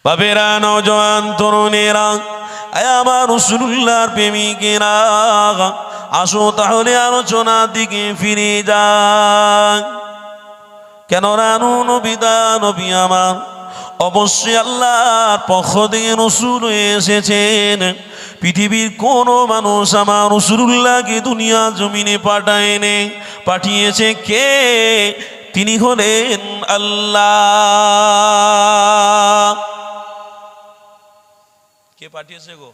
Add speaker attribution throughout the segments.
Speaker 1: বাবেরা, নওজওয়ান তরুণেরা, আমার রাসূলুল্লাহর প্রেমিকেরা, আসো তাহলে আলোচনার দিকে ফিরে যাই। কেননা নবী আমার অবশ্যই আল্লাহর পক্ষ থেকে রাসূল এসেছেন। পৃথিবীর কোনো মানুষ আমার রাসূলুল্লাহকে দুনিয়া জমিনে পাঠিয়েছে কে? তিনি হলেন আল্লাহ। কে পাঠিয়েছে গো?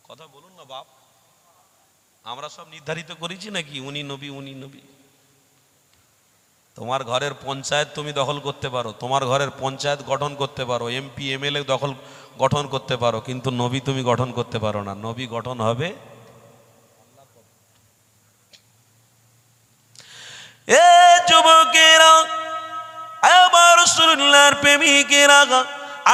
Speaker 1: কথা বলুন না বাপ। আমরা সব নির্ধারিত করেছি নাকি উনি নবী উনি নবী? তোমার ঘরের পঞ্চায়েত তুমি দখল করতে পারো, তোমার ঘরের পঞ্চায়েত গঠন করতে পারো, এমপি এমএলএ গঠন করতে পারো, কিন্তু নবী তুমি গঠন করতে পারো না। নবী গঠন হবে এ যুবকেরা, আমার রাসূলুল্লাহর প্রেমিকেরা,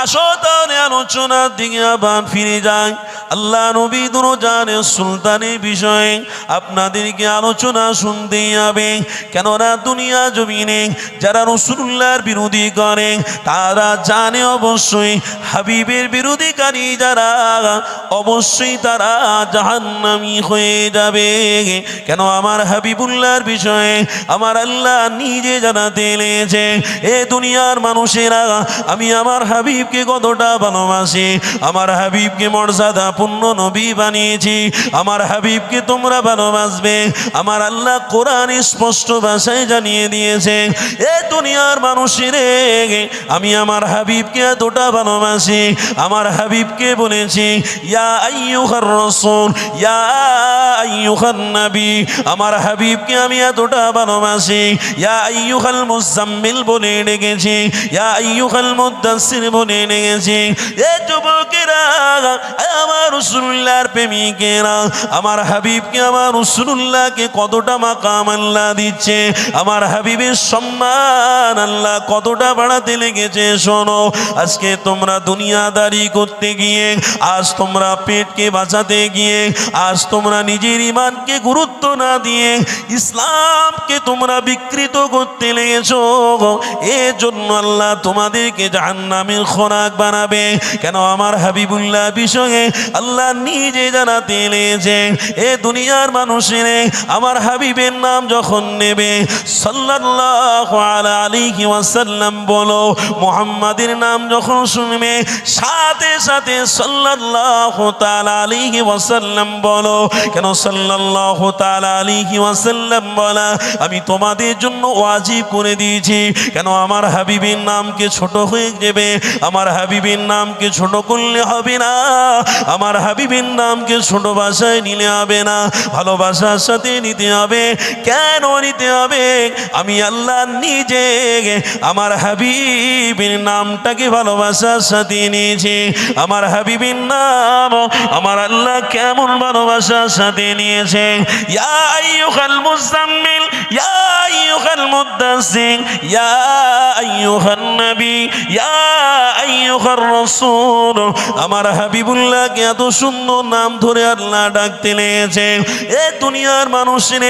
Speaker 1: আসো তাহলে আলোচনার দিকে আবার ফিরে যাই। আল্লাহ নবী দুরজানের সুলতানের বিষয়ে আপনাদেরকে আলোচনা শুনতেই হবে। কেননা দুনিয়া জমিনে যারা রাসূলুল্লাহর বিরোধী করে তারা জানে অবশ্যই হাবিবের বিরোধীকারী যারা অবশ্যই তারা জাহান্নামী হয়ে যাবে। কেন? আমার হাবিবুল্লাহর বিষয়ে আমার আল্লাহ নিজে জানাতে এনেছে, এ দুনিয়ার মানুষেরা, আমি আমার হাবিবকে কতটা ভালোবাসি, আমার হাবিবকে মর্যাদাপূর্ণ নবী বানিয়েছি, আমার হাবিবকে তোমরা ভালোবাসবে। আমার আল্লাহ কোরআন স্পষ্ট ভাষায় জানিয়ে দিয়েছে, এ দুনিয়ার মানুষেরে, আমি আমার হাবিবকে এতটা ভালোবাসি, আমার হাবিবকে বলেছি ইয়া আইয়ুহার রাসূল, ইয়া আইয়ুহান নবী। আমার হাবিবকে আমি এতটা ভালোবাসি, ইয়া আইয়ুহাল মুজাম্মিল বলে ডেকেছি, ইয়া আইয়ুহাল মুদাসসির বলে ডেকেছি। এ যুবকেরা, আমার রাসূলুল্লাহর প্রেমিকেরা, আমার হাবিবকে আমার রাসূলুল্লাহকে কতটা মাকাম আল্লাহ দিচ্ছে, আমার হাবিবের সম্মান আল্লাহ কতটা বাড়াতে লেগেছে। শোনো, আজকে তোমরা দুনিয়াদারি করতে গিয়ে, আজ তোমরা পেটকে বাঁচাতে গিয়ে, আজ তোমরা নিজের ঈমানকে গুরুত্ব না দিয়ে ইসলামকে তোমরা বিকৃত করতে লেগেছো। এর জন্য আল্লাহ তোমাদেরকে জাহান্নামের খোরাক বানাবে। কেন? আমার হাবিবুল্লাহ বিষয়ে আল্লাহ নিজে জানাতে লেগেছে, এ দুনিয়ার মানুষের আমার হাবিবের নাম যখন নেবে, সাল্লাল্লাহু আলাইহি ওয়াসাল্লাম বলো, মুহাম্মাদের নাম যখন শুনবে, সাথে সাথে সাল্লাল্লাহু তাআলা আলাইহি ওয়াসাল্লাম বলো। কেন? সাল্লাল্লাহু তাআলা আলাইহি ওয়াসাল্লাম বলা আমি তোমাদের জন্য ওয়াজিব করে দিয়েছি। কেন? আমার হাবিবের নামকে ছোট হয়ে যাবে, আমার হাবিবের নামকে ছোট করলে হবে না, আমার হাবিবের নামকে ছোট ভাষায় নিলে হবে না, ভালোবাসার সাথে নিতে হবে। কেন নিতে হবে? আমি আল্লাহ নিজে আমার হাবিবের নামটাকে ভালোবাসার সাথে নিয়েছি। আমার হাবিবের নাম আমার আল্লাহ কেমন ভালোবাসার সাথে নিয়েছে। ইয়া আইয়ুহাল মুজাম্মিল, ইয়া আইয়ুহাল মুদাসসির, ইয়া আইয়ুহান নবী, ইয়া আইয়ুহার রাসূল। আমার হাবিবুল্লাহকে এত সুন্দর নাম ধরে আল্লাহ ডাকতে লেগেছে। এ দুনিয়ার মানুষের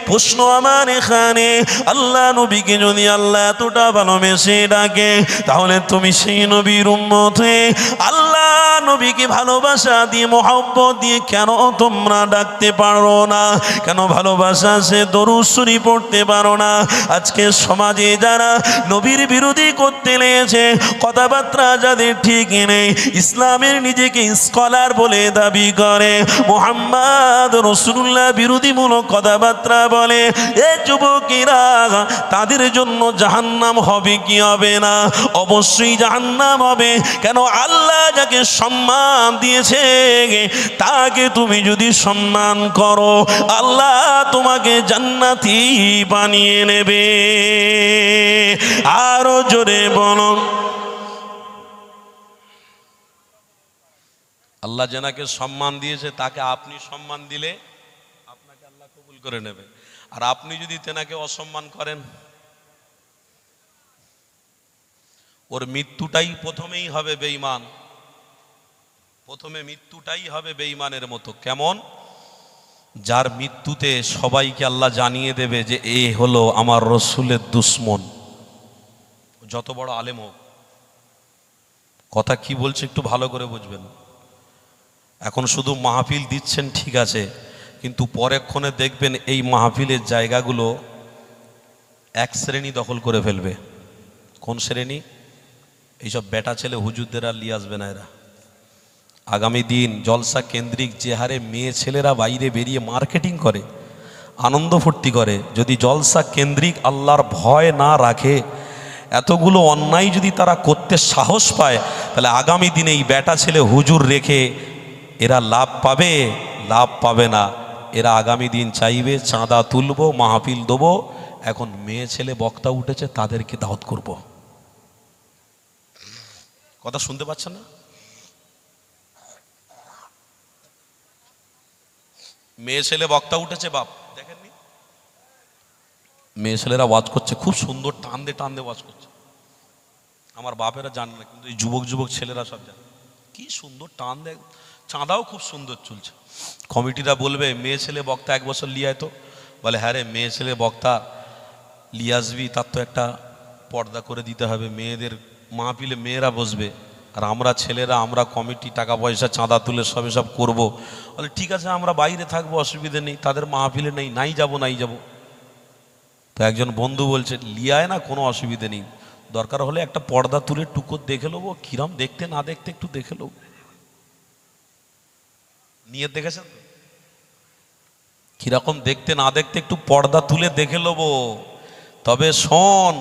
Speaker 1: প্রশ্ন আমার এখানে, আল্লাহ নবীকে যদি আল্লাহ এতটা ভালোবেসে ডাকে, তাহলে তুমি সেই নবীর উম্মত হয়ে আল্লাহ নবীকে ভালোবাসা দিয়ে মহব্বত দিয়ে কেন তোমরা ডাকতে পারো না? কেন ভালোবাসা সে দরুদ শরীফ পড়তে পারো না? আজকে সমাজে যারা নবীর বিরোধী করতে লেগেছে, কথাবার্তা যাদের ঠিক নেই, ইসলামের নিজেকে স্কলার বলে দাবি করে, মুহাম্মদ রাসূলুল্লাহ বিরোধীমূলক কথাবার্তা বলে, এ যুবকেরা, তাদের জন্য জাহান্নাম হবে কি হবে না? অবশ্যই জাহান্নাম হবে। কেন? আল্লাহ যাকে সম্মান দিয়েছে তাকে তুমি যদি সম্মান করো, আল্লাহ তোমাকে জান্নাতি বানিয়ে নেবে। আরো জোরে বলো। আল্লাহ যেনাকে সম্মান দিয়েছে তাকে আপনি সম্মান দিলে আপনাকে আল্লাহ কবুল করে নেবে। আর আপনি যদি তেনাকে অসম্মান করেন, ওর মৃত্যুটাই প্রথমেই হবে বেঈমান, প্রথমে মৃত্যুটাই হবে বেঈমানের মতো। কেমন? যার মৃত্যুতে সবাইকে আল্লাহ জানিয়ে দেবে যে এ হলো আমার রসুলের দুশ্মন। যত বড় আলেম হোক, কথা কি বলছে একটু ভালো করে বুঝবেন। এখন শুধু মাহফিল দিচ্ছেন ঠিক আছে, কিন্তু পরেক্ষণে দেখবেন এই মাহফিলের জায়গাগুলো এক শ্রেণী দখল করে ফেলবে। কোন শ্রেণী? এইসব বেটা ছেলে হুজুরদের আর নিয়ে আসবে না এরা। আগামী দিন জলসা কেন্দ্রিক যে হারে মেয়ে ছেলেরা বাইরে বেরিয়ে মার্কেটিং করে, আনন্দ ফুর্তি করে, যদি জলসা কেন্দ্রিক আল্লাহর ভয় না রাখে, এতগুলো অন্যায় যদি তারা করতে সাহস পায়, তাহলে আগামী দিনে এই বেটা ছেলে হুজুর রেখে এরা লাভ পাবে? লাভ পাবে না। এরা আগামী দিন চাইবে চাঁদা তুলবো, মাহফিল দেবো, এখন মেয়ে ছেলে বক্তা উঠেছে তাদেরকে দাওয়াত করব। কথা শুনতে পাচ্ছেন না? মেয়ে ছেলে বক্তা উঠেছে, বাপ দেখেননি? মেয়ে ছেলেরা ওয়াজ করছে, খুব সুন্দর টান দিয়ে ওয়াজ করছে। আমার বাপেরা জানে না, কিন্তু এই যুবক যুবক ছেলেরা সব জানে কি সুন্দর টান দেয়। চাঁদাও খুব সুন্দর চলছে। কমিটিরা বলবে মেয়ে ছেলে বক্তা এক বছর লিয়ে আয় তো, বলে হ্যাঁ রে, মেয়ে ছেলে বক্তা লিয়ে আসবি, তার তো একটা পর্দা করে দিতে হবে, মেয়েদের মাহফিলে মেয়েরা বসবে, আর আমরা ছেলেরা আমরা কমিটি টাকা পয়সা চাঁদা তুলে সব করবো। বলে ঠিক আছে, আমরা বাইরে থাকবো, অসুবিধে নেই, তাদের মাহফিলে নেই, নাই যাব। তো একজন বন্ধু বলছে লিয়ায় না, কোনো অসুবিধে নেই, দরকার হলে একটা পর্দা তুলে টুকো দেখে নেবো, কিরম দেখতে না দেখতে একটু দেখে নেবো। নিয়ে দেখেছেন কিরকম দেখতে না দেখতে একটু পর্দা তুলে দেখে নেবো। তবে শোন,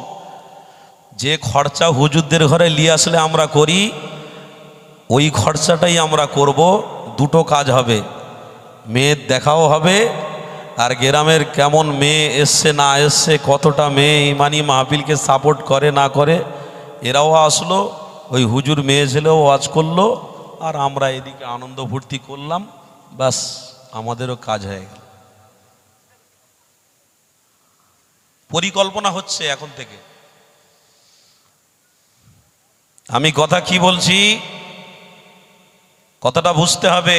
Speaker 1: যে খরচা হুজুরদের ঘরে নিয়ে আসলে আমরা করি, ওই খরচাটাই আমরা করব। দুটো কাজ হবে, মেয়ের দেখাও হবে, আর গ্রামের কেমন মেয়ে এসছে না এসছে, কতটা মেয়ে ইমানি মাহফিলকে সাপোর্ট করে না করে, এরাও আসলো, ওই হুজুর মেয়ে ছেলেও ওয়াজ করলো, আর আমরা এদিকে আনন্দ ফুর্তি করলাম, বাস আমাদেরও কাজ হয়ে গেল। পরিকল্পনা হচ্ছে এখন থেকে। আমি কথা কি বলছি, কথাটা বুঝতে হবে।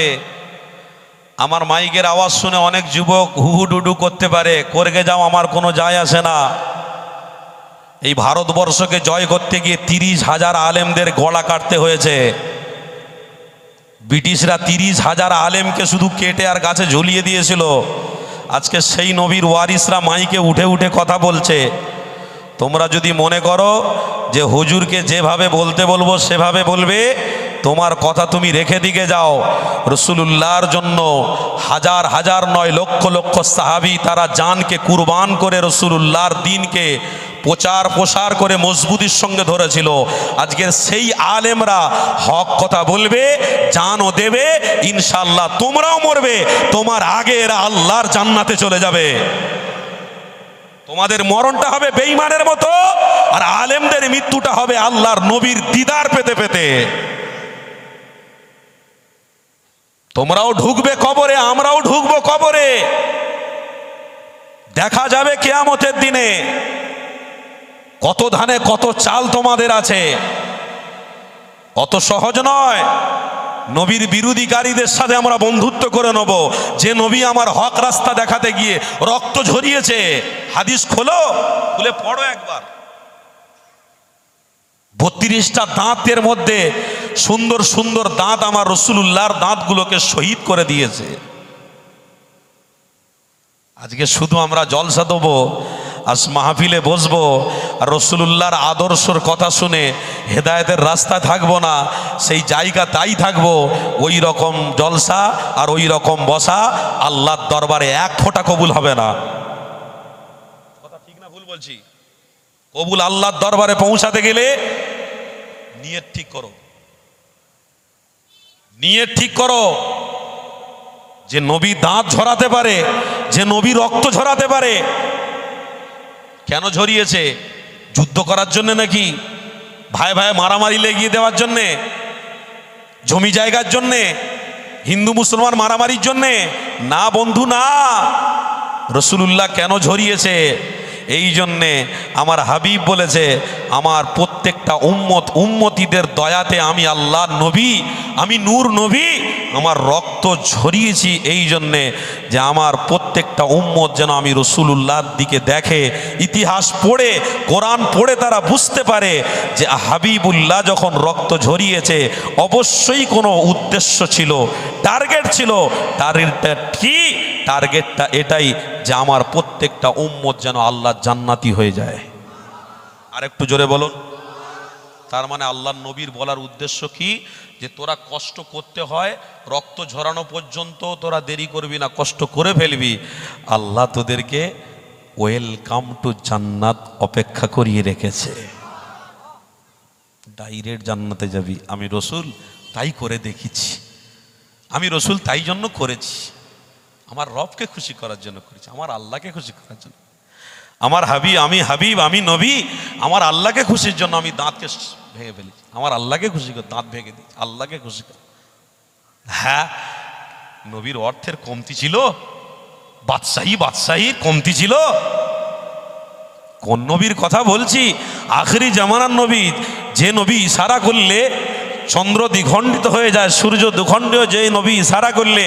Speaker 1: আমার মাইকের আওয়াজ শুনে অনেক যুবক হুহুডুডু করতে পারে, করগে যাও, আমার কোনো যায় আসে না। এই ভারতবর্ষকে জয় করতে গিয়ে 30,000 আলেমদের গলা কাটতে হয়েছে। ব্রিটিশরা 30,000 আলেমকে শুধু কেটে আর গাছে ঝুলিয়ে দিয়েছিল। আজকে সেই নবীর ওয়ারিসরা মাইকে উঠে উঠে কথা বলছে। তোমরা যদি মনে করো যে হুজুরকে যেভাবে বলতে বলবো সেভাবে বলবে, তোমার কথা তুমি রেখে দিকে যাও। রসুলুল্লাহর জন্য হাজার হাজার নয়, লক্ষ লক্ষ সাহাবী তারা জানকে কুরবান করে রসুলুল্লাহর দিনকে প্রচার প্রসার করে মজবুতির সঙ্গে ধরেছিল। আজকের সেই আলেমরা হক কথা বলবে, জানও দেবে, ইনশাআল্লাহ তোমরাও মরবে, তোমার আগে এরা আল্লাহর জান্নাতে চলে যাবে। তোমাদের মরণটা হবে বেঈমানের মতো, আর আলেমদের মৃত্যুটা হবে আল্লাহর নবীর দিদার পেতে পেতে। তোমরাও ঢুকবে কবরে, আমরাও ঢুকবো কবরে, দেখা যাবে কিয়ামতের দিনে কত ধানে কত চাল তোমাদের আছে। অত সহজ নয় নবীর বিরোধীকারীদের সাথে আমরা বন্ধুত্ব করে নেব। যে নবী আমার হক রাস্তা দেখাতে গিয়ে রক্ত ঝরিয়েছে, হাদিস খোলো, খুলে পড়ো একবার। 32টা দাঁতের মধ্যে সুন্দর সুন্দর দাঁত আমার রসুলুল্লাহর দাঁতগুলোকে শহীদ করে দিয়েছে। আজকে শুধু আমরা জলসা দেবো, আজ মাহফিলে বসবো, আর রসুলুল্লাহর আদর্শর কথা শুনে হেদায়েতের রাস্তা থাকবো না, সেই জায়গা তাই থাকবো। ওই রকম জলসা আর ওই রকম বসা আল্লাহর দরবারে এক ফোঁটা কবুল হবে না। কথা ঠিক না ভুল বলছি? কবুল আল্লাহর দরবারে পৌঁছাতে গেলে নিয়ত ঠিক করো, নিয়ত ঠিক করো। যে নবী দাঁত ঝরাতে পারে, যে নবী রক্ত ঝরাতে পারে, কেন ঝরিয়েছে? যুদ্ধ করার জন্য নাকি? ভাই ভাই মারামারি লেগিয়ে দেওয়ার জন্যে? জমি জায়গার জন্যে? হিন্দু মুসলমান মারামারির জন্যে? না বন্ধু, না। রসুলুল্লাহ কেন ঝরিয়েছে? এই জন্যে আমার হাবিব বলেছে, আমার প্রত্যেকটা উম্মতীদের দয়াতে আমি আল্লাহর নবী, আমি নূর নবী, আমার রক্ত ঝরিয়েছি এই জন্যে যে আমার প্রত্যেকটা উম্মত যেন আমি রসুলুল্লাহর দিকে দেখে, ইতিহাস পড়ে কোরআন পড়ে তারা বুঝতে পারে যে হাবিবুল্লাহ যখন রক্ত ঝরিয়েছে অবশ্যই কোনো উদ্দেশ্য ছিল, টার্গেট ছিল। টার্গেটটা কি? টার্গেটটা এটাই যে আমার প্রত্যেকটা উম্মত যেন আল্লাহ জান্নাতি হয়ে যায়। আর একটু জোরে বলুন। তার মানে আল্লাহর নবীর বলার উদ্দেশ্য কি? যে তোরা কষ্ট করতে হয়, রক্ত ঝরানো পর্যন্ত তোরা দেরি করবি না, কষ্ট করে ফেলবি, আল্লাহ তোদেরকে ওয়েলকাম টু জান্নাত অপেক্ষা করিয়ে রেখেছে, ডাইরেক্ট জান্নাতে যাবি। আমি রসুল তাই করে দেখিছি, আমি রসুল তাই জন্য করেছি, আমার রবকে খুশি করার জন্য করেছি, আমার আল্লাহকে খুশি করার জন্য। আমার হাবিব আমি নবী, আমার আল্লাহকে খুশির জন্য আমি দাঁতকে ভেঙে ফেলেছি, আমার আল্লাহকে খুশি করে দাঁত ভেঙে দিয়েছি, আল্লাহকে খুশি করে। হ্যাঁ, নবীর অর্থের কমতি ছিল? বাদশাহীর কমতি ছিল? কোন নবীর কথা বলছি? আখেরি জামানার নবী, যে নবী ইশারা করলে চন্দ্র দ্বিখণ্ডিত হয়ে যায়, সূর্য দ্বিখণ্ডিত, যে নবী ইশারা করলে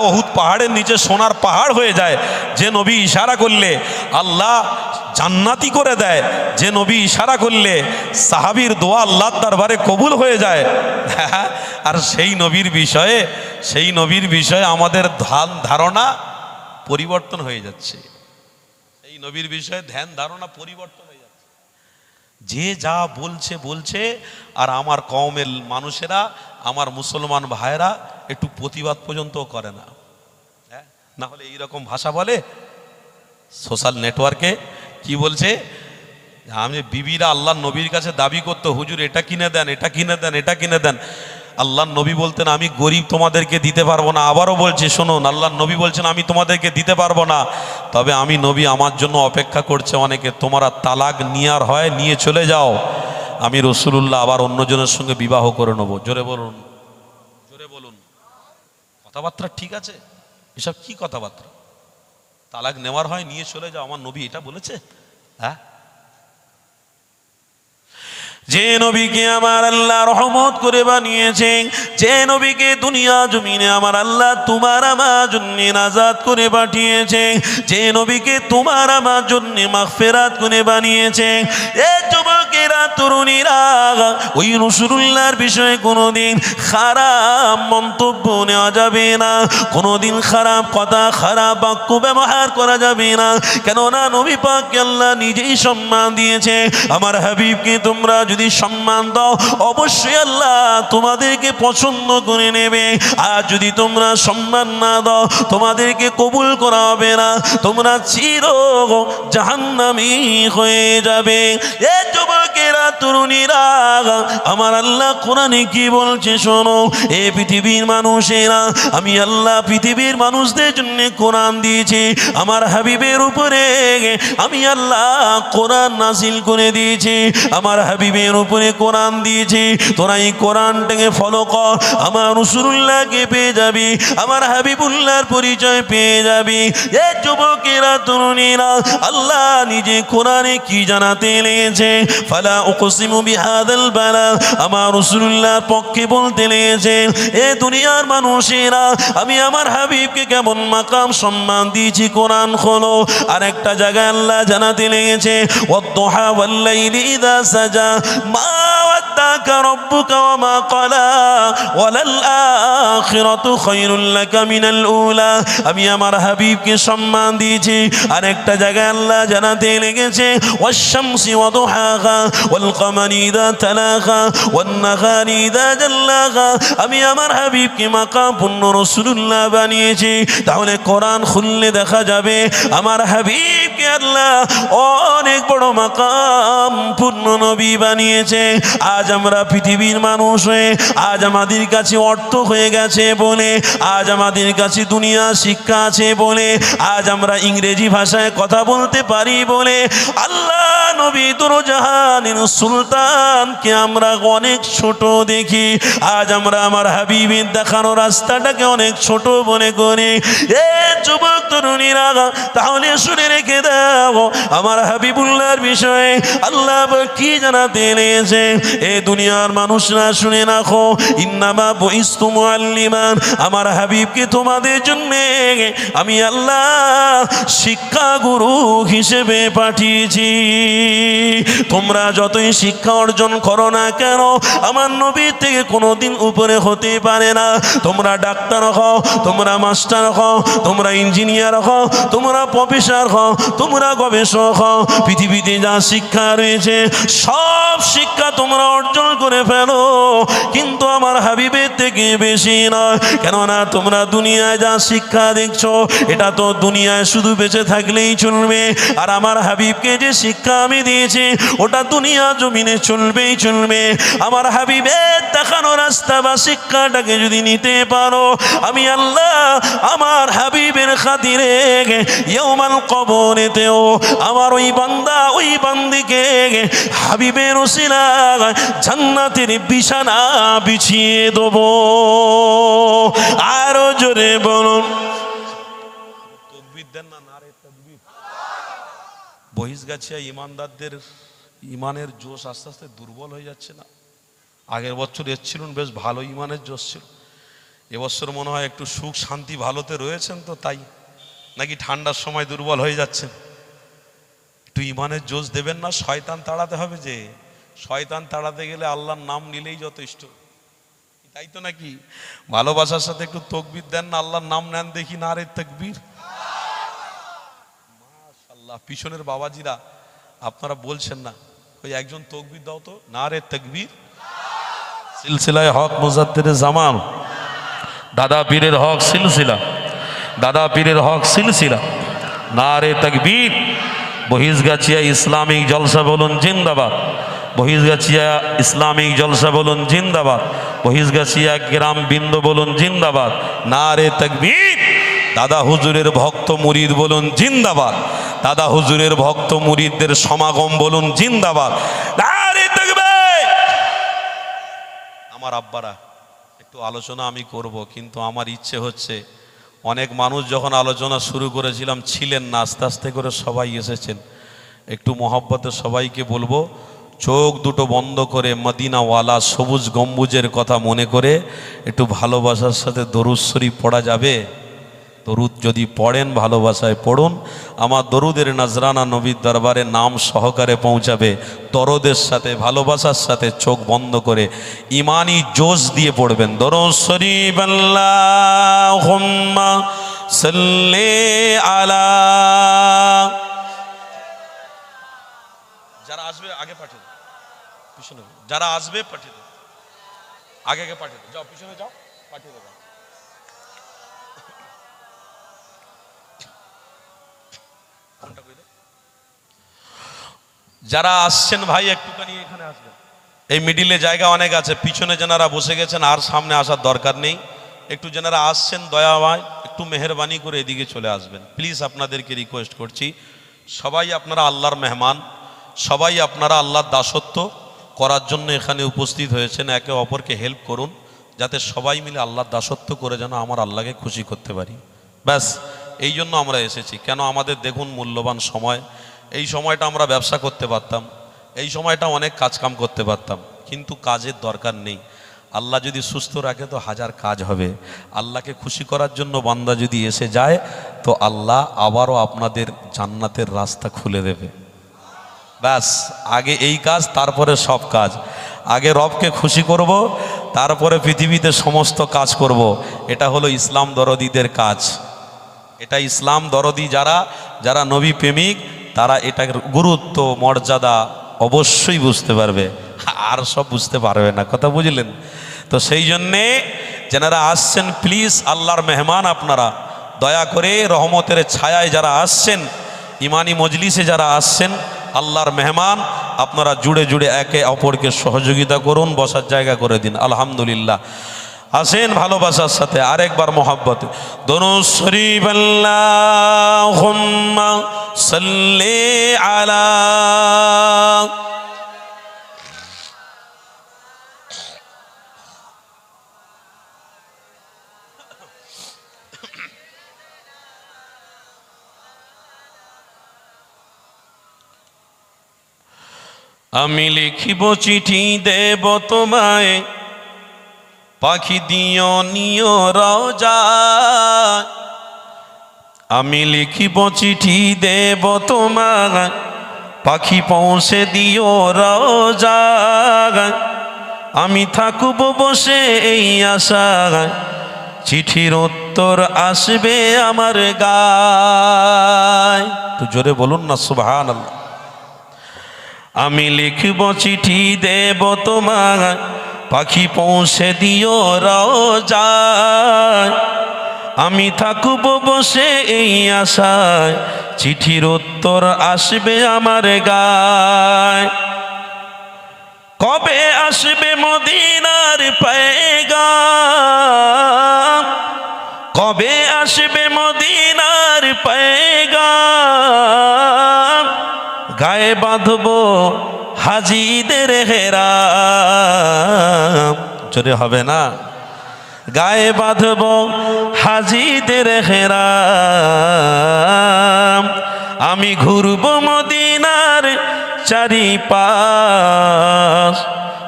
Speaker 1: উহুদ পাহাড়ের নিচে সোনার পাহাড় হয়ে যায়, যে নবী ইশারা করলে আল্লাহ জান্নাতি করে দেয়, যে নবী ইশারা করলে সাহাবীর দোয়া আল্লাহর দরবারে কবুল হয়ে যায়। আর সেই নবীর বিষয়ে আমাদের ধারণা পরিবর্তন হয়ে যাচ্ছে, এই নবীর বিষয়ে ধ্যান ধারণা পরিবর্তন হয়ে যাচ্ছে। যে যা বলছে, আর আমার কওমের মানুষেরা, আমার মুসলমান ভাইরা একটু প্রতিবাদ পর্যন্ত করে না। হ্যাঁ, না হলে এইরকম ভাষা বলে সোশ্যাল নেটওয়ার্কে, কি বলছে? আমি বিবিরা আল্লাহর নবীর কাছে দাবি করতো, হুজুর এটা কিনে দেন, এটা কিনে দেন, এটা কিনে দেন। আল্লাহর নবী বলতেন আমি গরিব, তোমাদেরকে দিতে পারবো না। আবারও বলছে শুনুন, আল্লাহর নবী বলছেন আমি তোমাদেরকে দিতে পারবো না, তবে আমি নবী আমার জন্য অপেক্ষা করছে অনেকে, তোমরা তালাক নেওয়ার হয় নিয়ে চলে যাও, আমি রসুলুল্লাহ আবার অন্যজনের সঙ্গে বিবাহ করে নেবো। জোরে বলুন, জোরে বলুন। কথাবার্তা ঠিক আছে? এসব কি কথাবার্তা? তালাক নেওয়ার হয় নিয়ে চলে যাও, আমার নবী এটা বলেছে? হ্যাঁ, যে নবীকে আমার আল্লাহ রহমত করে বানিয়েছেন, যে নবীকে দুনিয়া জমিনে আমার আল্লাহ তোমার আমার জন্য নাজাত করে পাঠিয়েছেন, যে নবীকে তোমার আমার জন্য মাগফিরাত করে বানিয়েছেন, এ যুবকেরা তরুণীরা ওই রাসূলুল্লাহর বিষয়ে কোনোদিন খারাপ মন্তব্য নেওয়া যাবে না, কোনোদিন খারাপ কথা, খারাপ বাক্য ব্যবহার করা যাবে না। কেননা নবী পাককে আল্লাহ নিজেই সম্মান দিয়েছে। আমার হাবিবকে তোমরা যদি সম্মান দাও অবশ্যই আল্লাহ তোমাদেরকে পছন্দ করে নেবে, আর যদি তোমরা সম্মান না দাও তোমাদেরকে কবুল করা হবে না, তোমরা চির জাহান্নামী হয়ে যাবে। এ যুবকেরা তরুণীরা, আমার আল্লাহ কোরআনে কি বলছে শোনো। এ পৃথিবীর মানুষেরা, আমি আল্লাহ পৃথিবীর মানুষদের জন্য কোরআন দিয়েছি, আমার হাবিবের উপরে আমি আল্লাহ কোরআন নাজিল করে দিয়েছি, আমার হাবিবের উপরে কোরআন দিয়েছি। তোরা এই কোরআনটাকে ফলো কর, আমার রাসূলুল্লাহকে পেয়ে যাবি, আমার হাবিবুল্লাহর পরিচয় পেয়ে যাবি। এ যুবকেরা তরুণীরা, আল্লাহ নিজে কোরআনে কি জানাতে লেগেছে? ফালা উকসিমু বিহাদাল বালাদ, আমার রাসূলুল্লাহর পক্ষে বলতে লেগেছে এ দুনিয়ার মানুষেরা, আমি আমার হাবিবকে কেমন মাকাম সম্মান দিয়েছি কোরআন খোলো। আর একটা জায়গায় আল্লাহ জানাতে লেগেছে ওয়াদ-দুহা ওয়াল-লাইলি ইযা সাজা মা ওয়াদ্দাকা রাব্বুকা ওয়া মা ক্বালা ওয়ালাল আখিরাতু খায়রুল লাকা মিনাল উলা, আমি আমার হাবিবকে সম্মান দিয়েছি। আর একটা জায়গায় আল্লাহ জানাতে লেগেছে ওয়াশ-শামসি ওয়া দুহাহা ওয়াল কামারি ইযা তালাহা ওয়ান নাহারি ইযা জাল্লাহা, আমি আমার হাবিবকে মাকাম পূর্ণ রাসূলুল্লাহ বানিয়েছি। তাহলে কোরআন খুললে দেখা যাবে আমার হাবিবকে আল্লাহ অনেক বড় মাকাম পূর্ণ নবী বানিয়েছে। আজ আমরা পৃথিবীর মানুষ হয়ে, আজ আমাদের কাছে অর্থ হয়ে গেছে বলে, আজ আমাদের কাছে দুনিয়া শিক্ষা আছে বলে, আজ আমরা ইংরেজি ভাষায় কথা বলতে পারি বলে আল্লাহ নবী দুরজাহানের সুলতানকে আমরা অনেক ছোট দেখি। আজ আমরা আমার হাবিবের দেখানো রাস্তাটাকে অনেক ছোট মনে করি। এ যুবক তরুণীরা, তাহলে শুনে রেখে দাও আমার হাবিবুল্লাহর বিষয়ে আল্লাহ কি জানাতে লেগেছে। এ দুনিয়ার মানুষরা শুনে রাখো, ইন্নামা বুইস্তু মুআল্লিমান, আমার হাবিবকে তোমাদের জন্য আমি আল্লাহ শিক্ষা গুরু হিসেবে পাঠিয়েছি। তোমরা যতই শিক্ষা অর্জন করো না কেন, আমার নবীর থেকে কোনোদিন উপরে হতে পারে না। তোমরা ডাক্তার হও, তোমরা মাস্টার হও, তোমরা ইঞ্জিনিয়ার হও, তোমরা প্রফেসর হও, তোমরা গবেষক হও, পৃথিবীতে যা শিক্ষা রয়েছে সব শিক্ষা তোমরা অর্জন করে ফেলো, কিন্তু আমার হাবিবের থেকে বেশি নয়। কেননা তোমরা দুনিয়ায় যা শিক্ষা দেখছো এটা তো দুনিয়ায় শুধু বেঁচে থাকলেই চলবে, আর আমার হাবিবকে যে শিক্ষা আমি দিয়েছি ওটা দুনিয়া জমিনে চলবেই চলবে। আমার হাবিবের দেখানো রাস্তা বা শিক্ষাটাকে যদি নিতে পারো, আমি আল্লাহ আমার হাবিবের খাতিরে ইয়াউমাল কবরেতেও আমার ওই বান্দা ওই বান্দিকে হাবিবের ওসিলায় জান্নাতের বিছানা বিছিয়ে দেবো। আরো জোরে বলুন তাকবীর দেন না, নারে তাকবীর। বহিষ্গাছিয়া ইমানদারদের ইমানের জোশ আস্তে আস্তে দুর্বল হয়ে যাচ্ছে না? আগের বছর এসেছিলেন বেশ ভালো ইমানের জোশ ছিল, এবছর মনে হয় একটু সুখ শান্তি ভালোতে রয়েছেন, তো তাই নাকি ঠান্ডার সময় দুর্বল হয়ে যাচ্ছেন? একটু ইমানের জোশ দেবেন না? শয়তান তাড়াতে হবে, যে শয়তান তাড়াতে গেলে আল্লাহর নাম নিলেই যথেষ্ট, তাই তো নাকি? ভালোবাসার সাথে একটু তাকবীর দেন না, আল্লাহর নাম নেন দেখি, নারে তাকবীর। মাশাআল্লাহ, পিছনের বাবাজিরা আপনারা বলছেন না, ওই একজন তাকবীর দাও তো, নারে তাকবীর। সিলসিলায় হক মুজাদ্দিদে জামান, দাদা পীরের হক সিলসিলা, দাদা পীরের হক সিলসিলা, নারে তাকবীর। বহিষ্গাছিয়া ইসলামিক জলসা বলুন জিন্দাবাদ, বহিষ্গাছিয়া ইসলামিক জলসা বলুন জিন্দাবাদ, বহিষ্গাছিয়া গ্রাম বিন্দ বলুন জিন্দাবাদ, নারে তাকবীর। দাদা হুজুরের ভক্ত মুরিদ বলুন জিন্দাবাদ, দাদা হুজুরের ভক্ত মুরিদদের সমাগম বলুন জিন্দাবাদ, নারে তাকবীর। আমার আব্বারা, একটু আলোচনা আমি করব, কিন্তু আমার ইচ্ছে হচ্ছে, অনেক মানুষ যখন আলোচনা শুরু করেছিলাম ছিলেন না, আস্তে আস্তে করে সবাই এসেছেন, একটু মহব্বতে সবাইকে বলবো চোখ দুটো বন্ধ করে মদিনাওয়ালা সবুজ গম্বুজের কথা মনে করে একটু ভালোবাসার সাথে দরুদ শরীফ পড়া যাবে? দরুদ যদি পড়েন ভালোবাসায় পড়ুন, আমার দরুদের নজরানা নবীর দরবারে নাম সহকারে পৌঁছাবে। দরদের সাথে ভালোবাসার সাথে চোখ বন্ধ করে ইমানি জোশ দিয়ে পড়বেন দরুদ শরীফ। আল্লাহুম্মা সাল্লি আলা। যারা আসবে আগে পাঠিয়ে দাও, পিছনে যারা আসবে পাঠিয়ে দাও, আগে আগে পাঠিয়ে দাও, যাও পিছনে যাও, পাঠিয়ে দাও। যারা আসছেন ভাই একটুখানি এখানে আসবেন, এই মিডিলে জায়গা অনেক আছে, পিছনে যারা বসে গেছেন আর সামনে আসার দরকার নেই, একটু যারা আসছেন দয়াময় একটু মেহরবানি করে এদিকে চলে আসবেন প্লিজ, আপনাদেরকে রিকোয়েস্ট করছি। সবাই আপনারা আল্লাহর মেহমান, সবাই আপনারা আল্লাহর দাসত্ব করার জন্য এখানে উপস্থিত হয়েছেন, একে অপরকে হেল্প করুন যাতে সবাই মিলে আল্লাহর দাসত্ব করে যেন আমার আল্লাহকে খুশি করতে পারি, ব্যাস এই জন্য আমরা এসেছি। কেন আমাদের দেখুন মূল্যবান সময়, এই সময়টা আমরা ব্যবসা করতে পারতাম, এই সময়টা অনেক কাজকাম করতে পারতাম, কিন্তু কাজের দরকার নেই। আল্লাহ যদি সুস্থ রাখে তো হাজার কাজ হবে। আল্লাহকে খুশি করার জন্য বান্দা যদি এসে যায় তো আল্লাহ আবারও আপনাদের জান্নাতের রাস্তা খুলে দেবে। ব্যাস আগে এই কাজ, তারপরে সব কাজ। আগে রবকে খুশি করব, তারপরে পৃথিবীতে সমস্ত কাজ করব। এটা হলো ইসলাম দরদীদের কাজ, এটা ইসলাম দরদি যারা যারা নবী প্রেমিক তারা এটার গুরুত্ব মর্যাদা অবশ্যই বুঝতে পারবে, আর সব বুঝতে পারবে না, কথা বুঝলেন তো? সেই জন্যে যারা আসছেন প্লিজ আল্লাহর মেহমান আপনারা, দয়া করে রহমতের ছায়ায় যারা আসছেন, ইমানি মজলিসে যারা আসছেন আল্লাহর মেহমান, আপনারা জুড়ে জুড়ে একে অপরকে সহযোগিতা করুন, বসার জায়গা করে দিন। আলহামদুলিল্লাহ, আসেন ভালোবাসার সাথে আরেকবার মোহাব্বত দরুদ শরীফ। আল্লাহুম্মা সাল্লি আলা। আমি লিখিব চিঠি দেব তোমায়, পাখি দিও নিও রওজায়। আমি লিখিব চিঠি দেব তোমায়, পাখি পৌঁছে দিও রওজায়। আমি থাকব বসে এই আশায়, চিঠির উত্তর আসবে আমার গায়। তো জোরে বলুন না সুবহানাল্লাহ। আমি লিখব চিঠি দেব তোমায়, পাখি পৌঁছে দিও রওজায়। আমি থাকব বসে এই আশায়, চিঠির উত্তর আসবে আমার গায়। কবে আসবে মদিনার পেগাম, কবে আসবে মদিনার পেগাম। গায়ে বাঁধব হাজিদের হেরাম। জোরে হবে না? গায়ে বাঁধব হাজিদের হেরাম। আমি ঘুরব মদিনার চারিপাশ,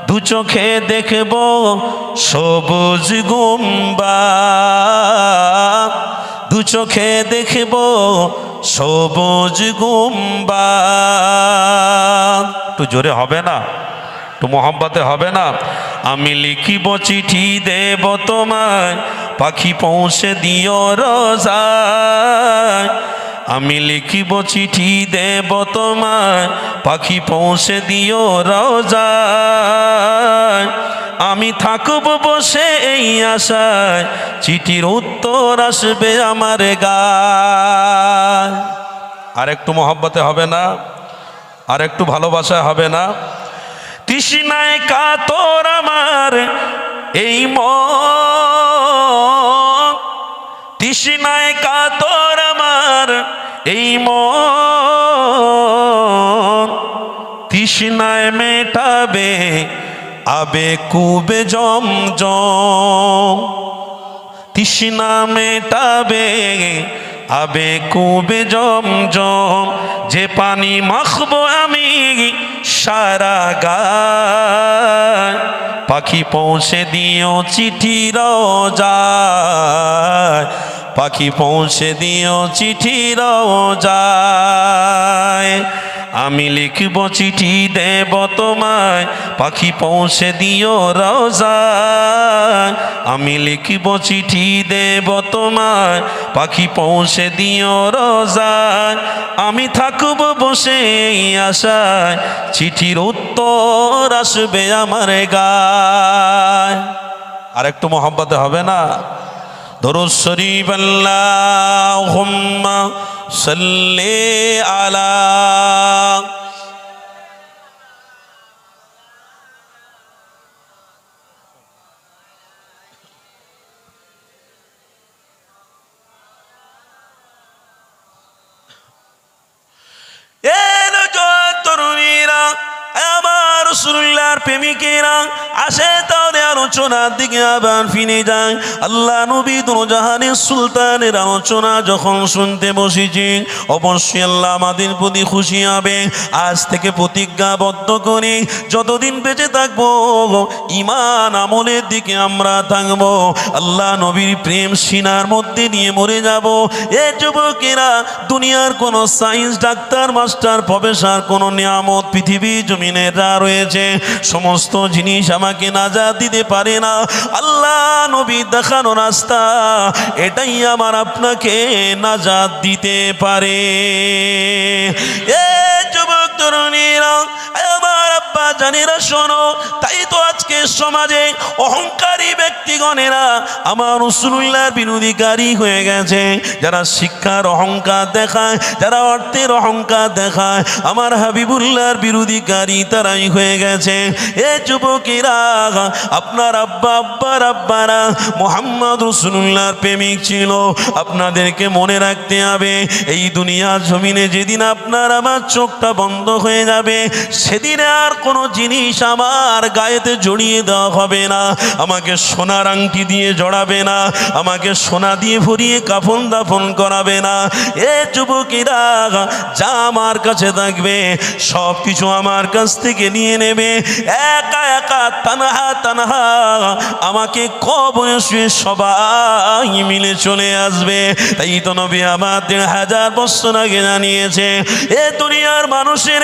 Speaker 1: দু চোখে দেখব সবুজ গুম্বাদ, দু চোখে দেখব সবুজ গুম্বাদ। একটু জোরে হবে না? একটু মোহাব্বতে হবে না? আমি লিখিব চিঠি দেব তোমায়, পাখি পৌঁছে দিও রওজায়। আমি লিখিব চিঠি দেব তোমায়, পাখি পৌঁছে দিও রওজায়। আমি থাকব বসে এই আশায়, চিঠির উত্তর আসবে আমার গায়। আর একটু মোহাব্বতে হবে না? আর একটু ভালোবাসা হবে না? তৃষ্ণায় কাতর আমার এই মন, তৃষ্ণায় কাতর আমার এই মন। তৃষ্ণায় মেটাবে আবে কুবে জমজম, তৃষ্ণা মেটাবে আবে কুবে জমজম। যে পানি মাখবো আমি সারা গায়, পাখি পৌঁছে দিও চিঠি রওজায়, পাখি পৌঁছে দিও চিঠি রওজায়। আমি লিখব চিঠি দেব তোমায়, পাখি পৌঁছে দিও রওজায়। আমি লিখব চিঠি দেব তোমায়, পাখি পৌঁছে দিও রওজায়। আমি থাকব বসে এই আশায়, চিঠির উত্তর আসবে আমার গায়। আর একটু মোহাব্বতে হবে না? দরুদ শরীফ আল্লাহুম্মা সাল্লি আলা। তরুণীরা, আমার রাসূলুল্লাহর প্রেমিকেরা, আসে তাদের আলোচনার দিকে আবার ফিরে যায়। আল্লাহ নবী দুজাহানের সুলতানের আলোচনা যখন শুনতে বসেছি, অবশ্যই আল্লাহ আমাদের প্রতি খুশি হবে। আজ থেকে প্রতিজ্ঞাবদ্ধ করে যতদিন বেঁচে থাকবো, ঈমান আমলের দিকে আমরা থাকবো। আল্লাহ নবীর প্রেম সিনার মধ্যে নিয়ে মরে যাব। এ যুবকেরা, দুনিয়ার কোনো সায়েন্স, ডাক্তার, মাস্টার, প্রফেসর, কোনো নিয়ামত পৃথিবী জমিনে যা রয়েছে সমস্ত জিনিস আমাকে নাজাত দিতে পারে না। আল্লাহ নবী দেখানো রাস্তা, এটাই আমার আপনাকে নাজাত দিতে পারে। এ যুবক তরুণীরা, আমার আব্বা জানেরা শোনো, তাই তো আজকে সমাজে অহংকারী ব্যক্তিগণেরা আমার রাসূলুল্লাহর বিরোধিকারী হয়ে গেছে। যারা শিক্ষার অহংকার দেখায়, যারা অর্থের অহংকার দেখায়, আমার হাবিবুল্লাহর বিরোধিকারী তারাই হয়ে গেছে। এ যুবকেরা, আপনার আব্বার আব্বারা মুহাম্মদ রাসূলুল্লাহর প্রেমিক ছিল। আপনাদেরকে মনে রাখতে হবে, এই দুনিয়ার জমিনে যেদিন আপনার আমার চোখটা বন্ধ হয়ে যাবে, সেদিন আর কোনো জিনিস আমার গায়েতে জড়িয়ে দেওয়া হবে না। আমাকে সোনা সোনার আংটি দিয়ে জড়াবে না, আমাকে সোনা দিয়ে ভরিয়ে কাফন দাফন করাবে না। এ যুবকেরা, যা আমার কাছে থাকবে সব কিছু আমার কাছ থেকে নিয়ে নেবে। একা একা তানহা তানহা আমাকে কবরে শুয়ে সবাই মিলে চলে আসবে। তাই তো নবী আমার ১,৫০০ বছর আগে জানিয়েছে, এ দুনিয়ার মানুষের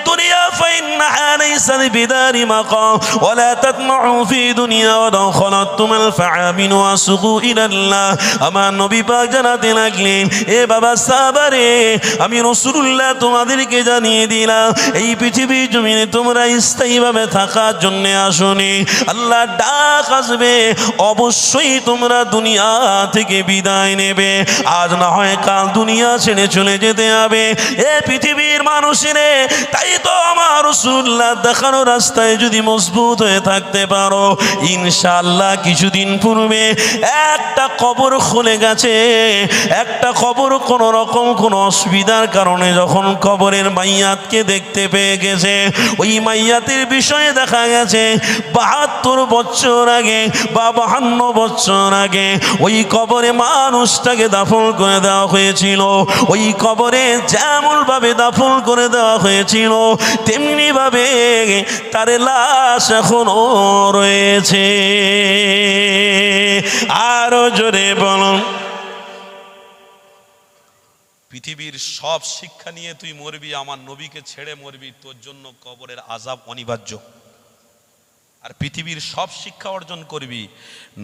Speaker 1: দুনিয়া ফাইন্নাহা লাইসাত বিদারি মাকাম ওয়ালা তাতমাউ ফি দুনিয়া ওয়া খালাতুল ফাআমিন ওয়াসুকু ইলাল্লাহ। আমার নবী পাক জানাতে লাগলেন, এ বাবা সাহাবারে, আমি রাসূলুল্লাহ তোমাদেরকে জানিয়ে দিলাম, এই পৃথিবীর জমিনে তোমরা স্থায়ীভাবে থাকার জন্য আসোনি। আল্লাহ ডাক আসবে, অবশ্যই তোমরা দুনিয়া থেকে বিদায় নেবে। আজ না হয় কাল দুনিয়া ছেড়ে চলে যেতে হবে। এ পৃথিবীর মানুষেরে, তাই তো আমার রাসূলুল্লাহ দেখানো রাস্তায় যদি মজবুত হয়ে থাকতে পারো, ইনশাআল্লাহ কিছুদিন পূর্বে একটা কবর খুলে গেছে। একটা কবর কোন রকম কোন অসুবিধার কারণে যখন কবরের মাইয়াতকে দেখতে পেয়ে গেছে, ওই মাইয়াতের বিষয়ে দেখা গেছে ৭২ বছর আগে বা ৫২ বছর আগে ওই কবরে মানুষটাকে দাফন করে দেওয়া হয়েছিল। ওই কবরে যেমন ভাবে দাফন করে দেওয়া হয়েছিল, তেমনি ভাবে তার লাশ এখনো রয়েছে। আরো জোরে বলুন। পৃথিবীর সব শিক্ষা নিয়ে তুই মরবি, আমার নবীকে ছেড়ে মরবি, তোর জন্য কবরের আযাব অনিবার্য। আর পৃথিবীর সব শিক্ষা অর্জন করবি,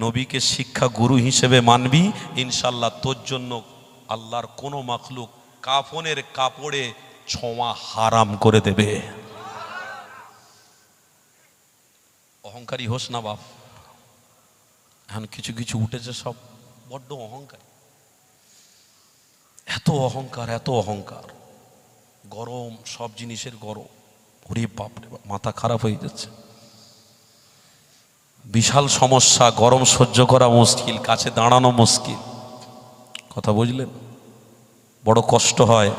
Speaker 1: নবীকে শিক্ষা গুরু হিসেবে মানবি, ইনশাল্লাহ তোর জন্য আল্লাহর কোনো মাখলুক কাফনের কাপড়ে ছোঁয়া হারাম করে দেবে। অহংকারী হোস না বাপ। এখন কিছু কিছু উঠেছে সব বড্ড অহংকারী, এত অহংকার, এত অহংকার, গরম, সব জিনিসের গরম। ওরে বাপরে বাপ, মাথা খারাপ হয়ে যাচ্ছে। বিশাল সমস্যা, গরম সহ্য করা মুশকিল, কাছে দাঁড়ানো মুশকিল। কথা বুঝলেন? বড় কষ্ট হয়।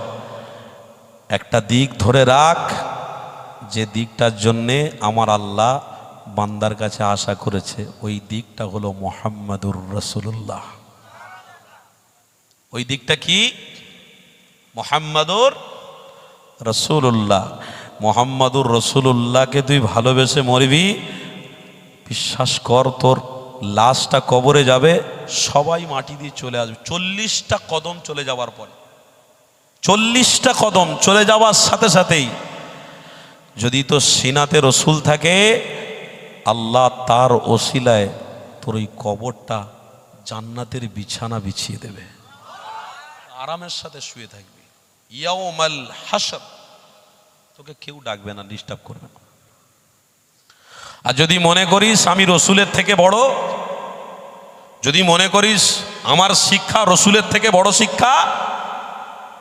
Speaker 1: একটা দিক ধরে রাখ, যে দিকটার জন্যে আমার আল্লাহ বান্দার কাছে আশা করেছে, ওই দিকটা হলো মুহাম্মাদুর রাসূলুল্লাহ। ওই দিকটা কি? মুহাম্মাদুর রাসূলুল্লাহ। মুহাম্মাদুর রাসূলুল্লাহকে তুই ভালোবেসে মরবি, বিশ্বাস কর, তোর লাশটা কবরে যাবে, সবাই মাটি দিয়ে চলে আসবে। ৪০টা কদম চলে যাওয়ার পরে, ৪০টা কদম চলে যাওয়ার সাথে সাথেই যদি তোর সিনাতে রসুল থাকে, আল্লাহ তার ওসিলায় তোর ওই কবরটা জান্নাতের বিছানা বিছিয়ে দেবে, আরামের সাথে শুয়ে থাকবি। ইয়াউমাল হাসর, তোকে কেউ ডাকবে না, ডিস্টার্ব করবে না। আর যদি মনে করিস আমি রসুলের থেকে বড়, যদি মনে করিস আমার শিক্ষা রসুলের থেকে বড় শিক্ষা,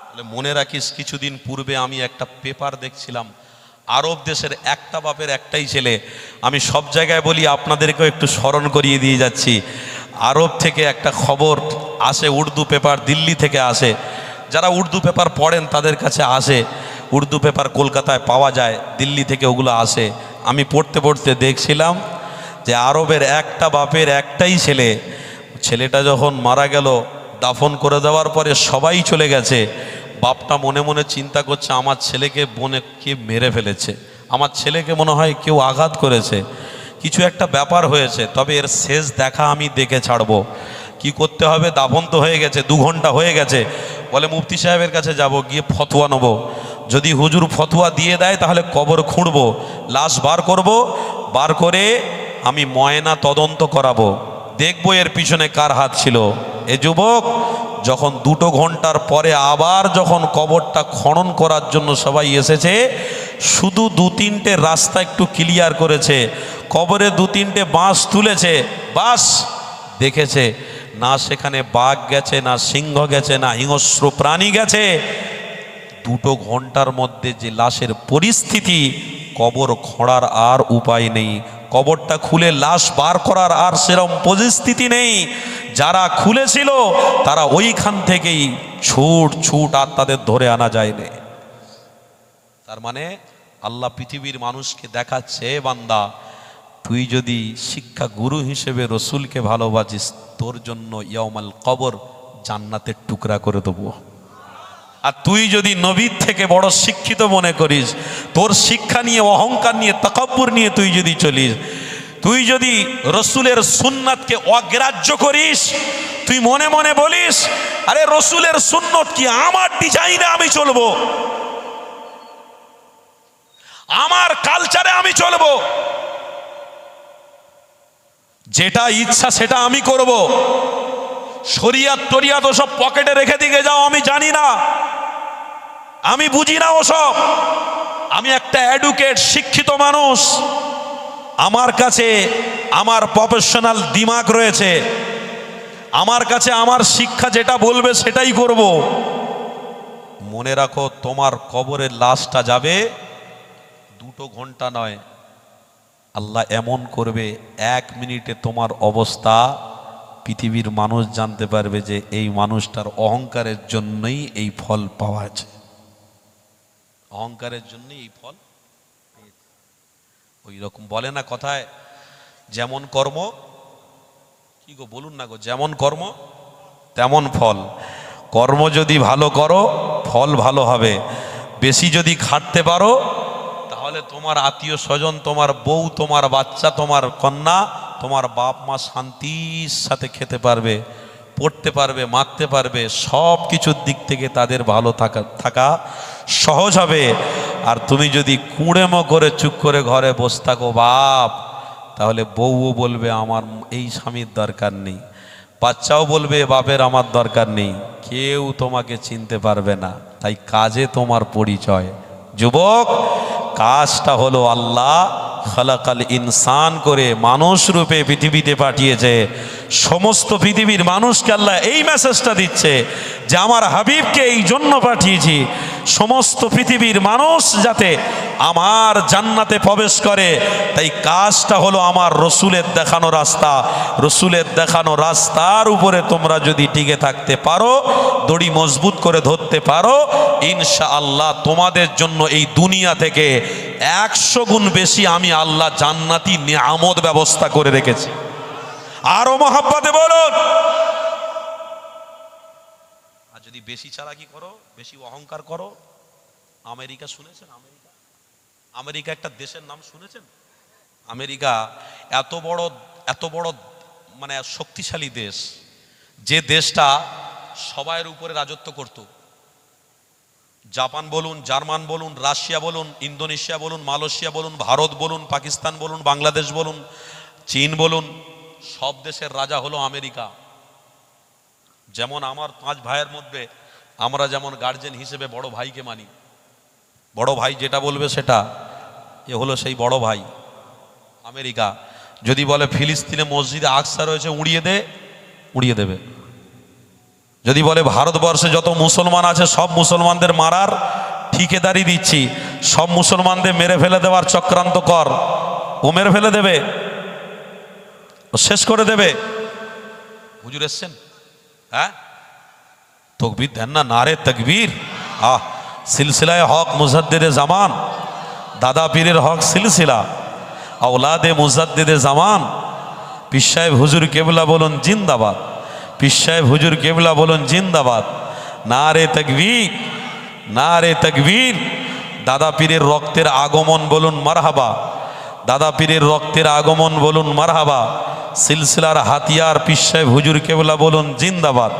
Speaker 1: তাহলে মনে রাখিস কিছুদিন পূর্বে আমি একটা পেপার দেখছিলাম, আরব দেশের একটা বাপের একটাই ছেলে। আমি সব জায়গায় বলি, আপনাদেরকেও একটু স্মরণ করিয়ে দিয়ে যাচ্ছি। আরব থেকে একটা খবর আসে, উর্দু পেপার দিল্লি থেকে আসে। যারা উর্দু পেপার পড়েন তাদের কাছে আসে, উর্দু পেপার কলকাতায় পাওয়া যায়, দিল্লি থেকে ওগুলো আসে। আমি পড়তে পড়তে দেখছিলাম যে আরবের একটা বাপের একটাই ছেলে, ছেলেটা যখন মারা গেল, দাফন করে দেওয়ার পরে সবাই চলে গেছে, বাপটা মনে মনে চিন্তা করছে আমার ছেলেকে বনে কে মেরে ফেলেছে, আমার ছেলেকে মনে হয় কেউ আঘাত করেছে, কিছু একটা ব্যাপার হয়েছে, তবে এর শেষ দেখা আমি দেখে ছাড়বো। কি করতে হবে? দাফন তো হয়ে গেছে, 2 ঘন্টা হয়ে গেছে, বলে মুফতি সাহেবের কাছে যাব, গিয়ে ফতোয়া নেব। যদি হুজুর ফতোয়া দিয়ে দেয় তাহলে কবর খুঁড়বো, লাশ বার করব, বার করে আমি ময়না তদন্ত করাবো, দেখবো এর পিছনে কার হাত ছিল। এ যুবক যখন 2 ঘন্টার পরে আবার যখন কবরটা খনন করার জন্য সবাই এসেছে, শুধু 2-3টে রাস্তা একটু ক্লিয়ার করেছে, কবরে 2-3টে বাঁশ তুলেছে, বাস দেখেছে না সেখানে বাঘ গেছে, না সিংহ গেছে, না হিংস্র প্রাণী গেছে। 2 ঘন্টার মধ্যে যে লাশের পরিস্থিতি, কবর খোঁড়ার আর উপায় নেই, কবরটা খুলে লাশ বার করার আর সেরকম পরিস্থিতি নেই। যারা খুলেছিল তারা ওইখান থেকেই ছুট আর তাদের ধরে আনা যায়নি। তার মানে আল্লাহ পৃথিবীর মানুষকে দেখাচ্ছে, বান্দা তুই যদি শিক্ষা গুরু হিসেবে রসুলকে ভালোবাসিস, তোর জন্য ইয়াউমাল কবর জান্নাতের টুকরা করে দেবো। আর তুই যদি নবীর থেকে বড় শিক্ষিত মনে করিস, তোর শিক্ষা নিয়ে, অহংকার নিয়ে, তাকাব্বুর নিয়ে তুই যদি চলিস, তুই যদি রসুলের সুন্নাতকে অগ্রাহ্য করিস, তুই মনে মনে বলিস আরে রসুলের সুন্নত কি, আমার ডিজাইনে আমি চলবো, আমার কালচারে আমি চলবো, যেটা ইচ্ছা সেটা আমি করব, শরিয়াত টরিয়াত ওসব পকেটে রেখে দিয়ে যাও, আমি জানি না, আমি বুঝি না ওসব, আমি একটা এডুকেট শিক্ষিত মানুষ, আমার কাছে আমার প্রফেশনাল দিমাগ রয়েছে, আমার কাছে আমার শিক্ষা যেটা বলবে সেটাই করব। মনে রাখো, তোমার কবরের লাশটা যাবে 2 ঘন্টা নয়, আল্লাহ এমন করবে 1 মিনিটে তোমার অবস্থা পৃথিবীর মানুষ জানতে পারবে যে এই মানুষটার অহংকারের জন্যই এই ফল পাওয়া আছে, অহংকারের জন্যই এই ফল। ওই রকম বলে না কথায়, যেমন কর্ম, কি গো বলুন না গো, যেমন কর্ম তেমন ফল। কর্ম যদি ভালো করো ফল ভালো হবে, বেশি যদি খাটতে পারো তাহলে তোমার আত্মীয় স্বজন, তোমার বউ, তোমার বাচ্চা, তোমার কন্যা, তোমার বাপ মা শান্তির সাথে খেতে পারবে, পড়তে পারবে, মারতে পারবে, সব কিছুর দিক থেকে তাদের ভালো থাকা সহজ হবে। আর তুমি যদি কুঁড়েমো করে চুপ করে ঘরে বসে থাকো বাপ, তাহলে বউও বলবে আমার এই স্বামীর দরকার নেই, বাচ্চাও বলবে বাপের আমার দরকার নেই, কেউ তোমাকে চিনতে পারবে না। তাই কাজে তোমার পরিচয়। যুবক, কাজটা হলো আল্লাহ খালাকাল ইনসান করে মানুষ রূপে পৃথিবীতে পাঠিয়েছে। সমস্ত পৃথিবীর মানুষকে আল্লাহ এই মেসেজটা দিচ্ছে যে আমার হাবিবকে এই জন্য পাঠিয়েছি, সমস্ত পৃথিবীর মানুষ যাতে আমার জান্নাতে প্রবেশ করে। তাই কাজটা হলো আমার রসুলের দেখানো রাস্তা, রসুলের দেখানো রাস্তার উপরে তোমরা যদি টিকে থাকতে পারো, দড়ি মজবুত করে ধরতে পারো, ইনশাআল্লাহ তোমাদের জন্য এই দুনিয়া থেকে 100 গুণ বেশি আমি আল্লাহ জান্নাতি নিয়ামত ব্যবস্থা করে রেখেছি। আরো মহাব্বতে বলুন। আর যদি বেশি চালাকি করো, বেশি অহংকার করো, আমেরিকা শুনেছেন? আমেরিকা একটা দেশের নাম শুনেছেন? আমেরিকা এত বড় মানে শক্তিশালী দেশ, যে দেশটা সবার উপরে রাজত্ব করত। জাপান বলুন, জার্মান বলুন, রাশিয়া বলুন, ইন্দোনেশিয়া বলুন, মালয়েশিয়া বলুন, ভারত বলুন, পাকিস্তান বলুন, বাংলাদেশ বলুন, চীন বলুন, সব দেশের রাজা হলো আমেরিকা। যেমন আমার 5 ভাইয়ের মধ্যে আমরা যেমন গার্জেন হিসেবে বড় ভাইকে মানি, বড় ভাই যেটা বলবে সেটা, এ হলো সেই বড় ভাই আমেরিকা। যদি বলে ফিলিস্তিনে মসজিদে আকসা রয়েছে, উড়িয়ে দেবে। যদি বলে ভারতবর্ষে যত মুসলমান আছে সব মুসলমানদের মারার ঠিকাদারি দিচ্ছি, সব মুসলমানদের মেরে ফেলে দেওয়ার চক্রান্ত কর, ও মেরে ফেলে দেবে, ও শেষ করে দেবে। হুজুর এসছেন? হ্যাঁ, তকবীর দেন না, নারে তকবীর। সিলসিলায় হক মুজাদ্দিদে জামান, দাদা পীরের হক সিলসিলা, আওলাদে মুজাদ্দিদে জামান, পীর সাহেব হুজুর কেবলা বলুন জিন্দাবাদ, পীর সাহেব হুজুর কেবলা বলুন জিন্দাবাদ। নারে তকবীর, নারে তকবীর। দাদা পীরের রক্তের আগমন বলুন মারহাবা, দাদা পীরের রক্তের আগমন বলুন মারহাবা। সিলসিলার হাতিয়ার পীর সাহেব হুজুর কেবলা বলুন জিন্দাবাদ,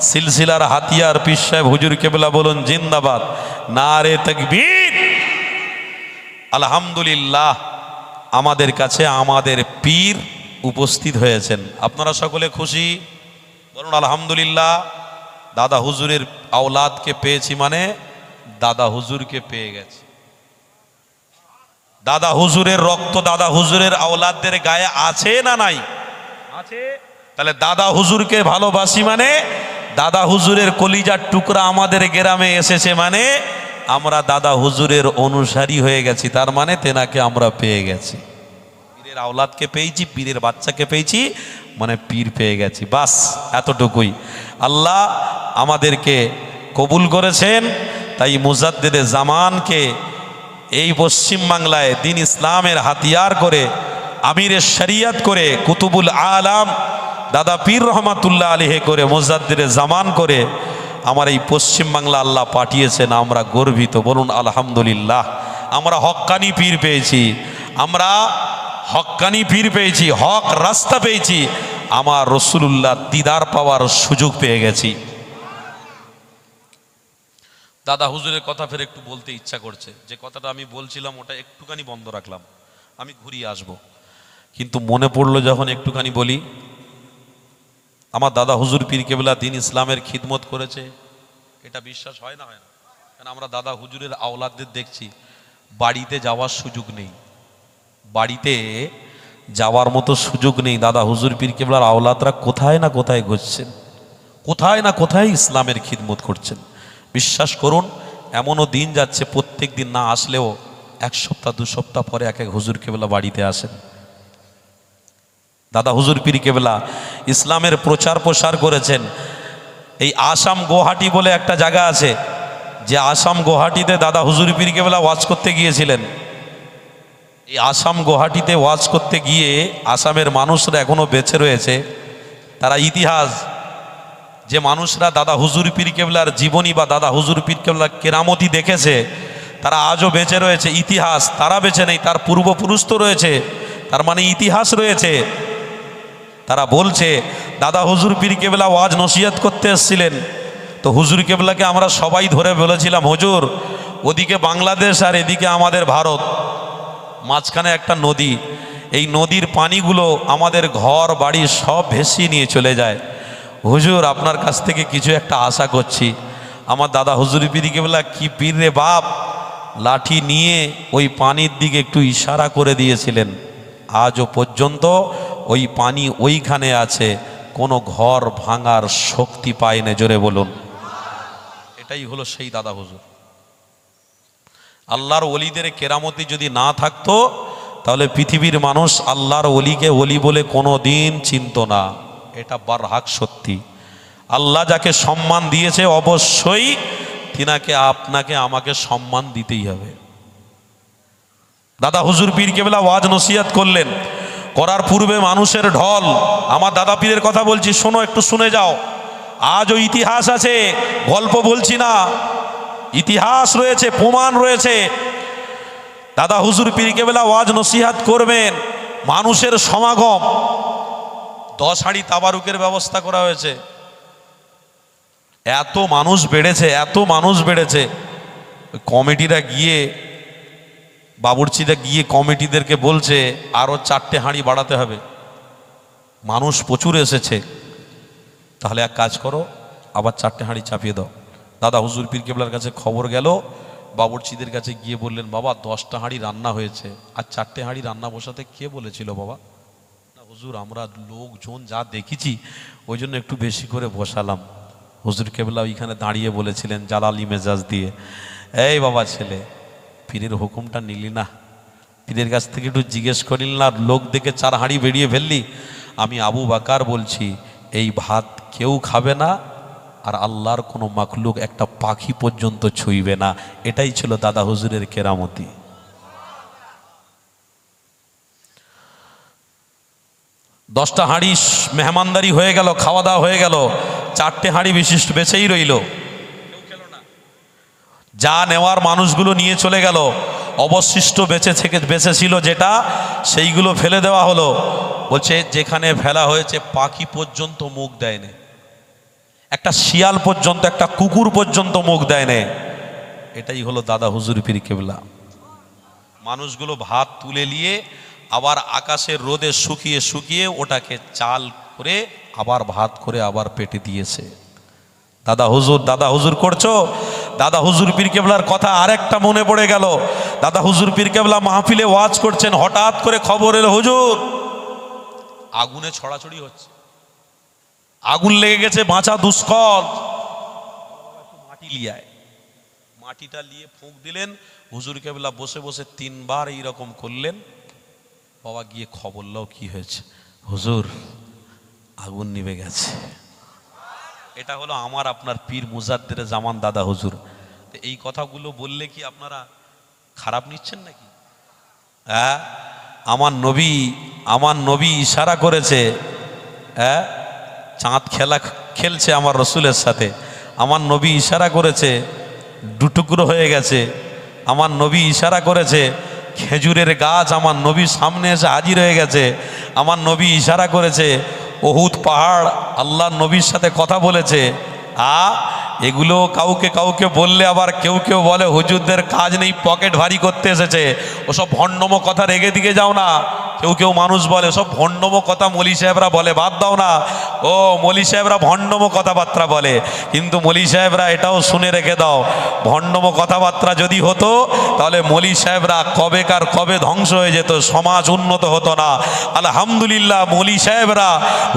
Speaker 1: সিলসিলার হাতিয়ার পীর সাহেব হুজুর কেবলা বলুন জিন্দাবাদ। নারে তকবীর। আলহামদুলিল্লাহ, আমাদের কাছে আমাদের পীর উপস্থিত হয়েছেন। আপনারা সকলে খুশি? বলুন আলহামদুলিল্লাহ। দাদা হুজুরের আওলাদকে পেয়েছি মানে দাদা হুজুরকে পেয়ে গেছি। দাদা হুজুরের রক্ত দাদা হুজুরের আওলাদদের গায়ে আছে না নাই? আছে। তাহলে দাদা হুজুরকে ভালোবাসি মানে দাদা হুজুরের কলিজার টুকরা আমাদের গ্রামে এসেছে মানে আমরা দাদা হুজুরের অনুসারী হয়ে গেছি, তার মানে তেনাকে আমরা পেয়ে গেছি। পীরের আওলাদকে পেয়েছি, পীরের বাচ্চাকে পেয়েছি মানে পীর পেয়ে গেছি, বাস এতটুকুই। আল্লাহ আমাদেরকে কবুল করেছেন। তাই মুজাদ্দিদে জামানকে এই পশ্চিম বাংলায় দিন ইসলামের হাতিয়ার করে আমিরের শরিয়ত করে, কুতুবুল আলাম দাদা পীর রহমাতুল্লাহ আলাইহি করে, মুজাদ্দিদে জামান করে আমার এই পশ্চিম বাংলা আল্লাহ পাঠিয়েছেন। আমরা গর্বিত, বলুন আলহামদুলিল্লাহ। আমরা হক্কানি পীর পেয়েছি, আমরা হক্কানি পীর পেয়েছি, হক রাস্তা পেয়েছি, আমার রাসূলুল্লাহ দিদার পাওয়ার সুযোগ পেয়ে গেছি। দাদা হুজুরের কথা ফের একটু বলতে ইচ্ছা করছে, যে কথাটা আমি বলছিলাম ওটা একটুখানি বন্ধ রাখলাম, আমি ঘুরিয়ে আসব, কিন্তু মনে পড়লো যখন একটুখানি বলি। আমার দাদা হুজুর পীর কেবলা দিন ইসলামের খিদমত করেছে, এটা বিশ্বাস হয় না? হয় না? কারণ আমরা দাদা হুজুরের আওলাদদের দেখছি বাড়িতে যাওয়ার সুযোগ নেই, বাড়িতে যাওয়ার মতো সুযোগ নেই। দাদা হুজুর পীর কেবলার আওলাদরা কোথায় না কোথায় ঘুরছেন, কোথায় না কোথায় ইসলামের খিদমত করছেন। বিশ্বাস করুন, এমনও দিন যাচ্ছে প্রত্যেক দিন না আসলেও এক সপ্তাহ দু সপ্তাহ পরে এক এক হুজুর কেবলা বাড়িতে আসেন। দাদা হুজুর পীর কেবলা ইসলামের প্রচার প্রসার করেছেন। এই আসাম গুয়াহাটি বলে একটা জায়গা আছে, যে আসাম গুয়াহাটিতে দাদা হুজুর পীর কেবলা ওয়াজ করতে গিয়েছিলেন। এই আসাম গুয়াহাটিতে ওয়াজ করতে গিয়ে আসামের মানুষরা এখনো বেঁচে রয়েছে, তারা ইতিহাস, যে মানুষরা দাদা হুজুর পীর কেবলার জীবনী বা দাদা হুজুর পীর কেবলার কেরামতি দেখেছে, তারা আজও বেঁচে রয়েছে। ইতিহাস, তারা বেঁচে নেই, তার পূর্বপুরুষ তো রয়েছে, তার মানে ইতিহাস রয়েছে। তারা বলছে দাদা হুজুর পীর কেবলা ওয়াজ নসিহত করতে এসেছিলেন, তো হুজুর কেবলাকে আমরা সবাই ধরে বলেছিলাম, হুজুর ওদিকে বাংলাদেশ আর এদিকে আমাদের ভারত, মাঝখানে একটা নদী, এই নদীর পানিগুলো আমাদের ঘর বাড়ি সব ভেসিয়ে নিয়ে চলে যায়। হুজুর আপনার কাছ থেকে কিছু একটা আশা করছি। আমার দাদা হুজুর পীর কেবলা কি পীর রে বাপ, লাঠি নিয়ে ওই পানির দিকে একটু ইশারা করে দিয়েছিলেন। আজও পর্যন্ত ওই পানি ওইখানে আছে, কোনো ঘর ভাঙার শক্তি পায় না। জোরে বলুন, এটাই হলো সেই দাদা হুজুর। আল্লাহর ওলিদের কেরামতি যদি না থাকতো, তাহলে পৃথিবীর মানুষ আল্লাহর ওলিকে ওলি বলে কোনো দিন চিনত না। এটা বারহাক সত্যি। আল্লাহ যাকে সম্মান দিয়েছে, অবশ্যই তিনাকে আপনাকে আমাকে সম্মান দিতেই হবে। দাদা হুজুর পীর কেবলা ওয়াজ নসিহত করলেন, করার পূর্বে মানুষের ঢল। আমার দাদা পীরের কথা বলছি, শোনো, একটু শুনে যাও। আজও ইতিহাস আছে, গল্প বলছি না, ইতিহাস রয়েছে, প্রমাণ রয়েছে। দাদা হুজুর পীর কেবলা ওয়াজ নসিহত করবেন, মানুষের সমাগম, 10 হাঁড়ি তাবারুকের ব্যবস্থা করা হয়েছে। এত মানুষ বেড়েছে, এত মানুষ বেড়েছে, কমিটিরা গিয়ে, বাবুর্চিরা গিয়ে কমিটিদেরকে বলছে আরও 4টে হাঁড়ি বাড়াতে হবে, মানুষ প্রচুর এসেছে, তাহলে এক কাজ করো, আবার 4টে হাঁড়ি চাপিয়ে দাও। দাদা হুজুর পীর কেবলার কাছে খবর গেল, বাবুর্চিদের কাছে গিয়ে বললেন, বাবা 10টা হাঁড়ি রান্না হয়েছে, আর 4টে হাঁড়ি রান্না বসাতে কে বলেছিল বাবা? না হুজুর, আমরা লোকজন যা দেখেছি ওই জন্য একটু বেশি করে বসালাম। হুজুর কেবলা ওইখানে দাঁড়িয়ে বলেছিলেন জালালি মেজাজ দিয়ে, এই বাবা ছেলে, পীরের হুকুমটা নিলি না, পীরের কাছ থেকে একটু জিজ্ঞেস করিল না, লোক দেখে 4 হাঁড়ি বেরিয়ে ফেললি। আমি আবু বাকার বলছি, এই ভাত কেউ খাবে না, আর আল্লাহর কোনো মাখলুক একটা পাখি পর্যন্ত ছুঁইবে না। এটাই ছিল দাদা হুজুরের কেরামতি। দশটা হাঁড়ি মেহমানদারি হয়ে গেল, খাওয়া দাওয়া হয়ে গেল, 4টে হাঁড়ি বিশিষ্ট বেঁচেই রইল, যা নেওয়ার মানুষগুলো নিয়ে চলে গেল। অবশিষ্ট বেঁচে ছিল যেটা, সেইগুলো ফেলে দেওয়া হলো। বলছে যেখানে ফেলা হয়েছে পাখি পর্যন্ত মুখ দেয়নি, একটা শিয়াল পর্যন্ত, একটা কুকুর পর্যন্ত মুখ দেয়নি। এটাই হলো দাদা হুজুর পীর কেবলা। মানুষগুলো ভাত তুলে নিয়ে আবার আকাশের রোদে শুকিয়ে শুকিয়ে ওটাকে চাল করে আবার ভাত করে আবার পেটে দিয়েছে। দাদা হুজুর করছো। দাদা হুজুর পীর কেবলার কথা আরেকটা মনে পড়ে গেল। দাদা হুজুর পীর কেবলা মাহফিলে ওয়াজ করছেন, হঠাৎ করে খবর এলো, হুজুর আগুনে ছড়াছড়ি হচ্ছে, আগুন লেগে গেছে, বাঁচা দুষ্কর। মাটি লিয়ায়, মাটিটা নিয়ে ফুঁক দিলেন। হুজুর কেবলা বসে বসে 3 বার এইরকম করলেন। বাবা গিয়ে খবর লাও কি হয়েছে? হুজুর আগুন নিভে গেছে। এটা হলো আমার আপনার পীর মুজাদ্দিদ জামান দাদা হুজুর। এই কথাগুলো বললে কি আপনারা খারাপ নিচ্ছেন নাকি? হ্যাঁ, আমার নবী আমার নবী ইশারা করেছে, হ্যাঁ, চাঁদ খেলছে আমার রসুলের সাথে, আমার নবী ইশারা করেছে দুটুকরো হয়ে গেছে, আমার নবী ইশারা করেছে খেজুরের গাছ আমার নবীর সামনে এসে হাজির হয়ে গেছে, আমার নবী ইশারা করেছে উহুদ পাহাড় আল্লাহ নবীর সাথে কথা বলেছে। এগুলো কাউকে কাউকে বললে আবার কেউ কেউ বলে হুজুরদের কাজ নেই, পকেট ভারী করতে এসেছে, ওসব ভণ্ডম কথা রেগে দিকে যাও না। কেউ কেউ মানুষ বলে সব ভণ্ডম কথা মলি সাহেবরা বলে, বাদ দাও না। ও মলি সাহেবরা ভণ্ডম কথাবার্তা বলে, কিন্তু মলি সাহেবরা এটাও শুনে রেখে দাও, ভণ্ডম কথাবার্তা যদি হতো তাহলে মলি সাহেবরা কবে ধ্বংস হয়ে যেত, সমাজ উন্নত হতো না। আলহামদুলিল্লাহ মলি সাহেবরা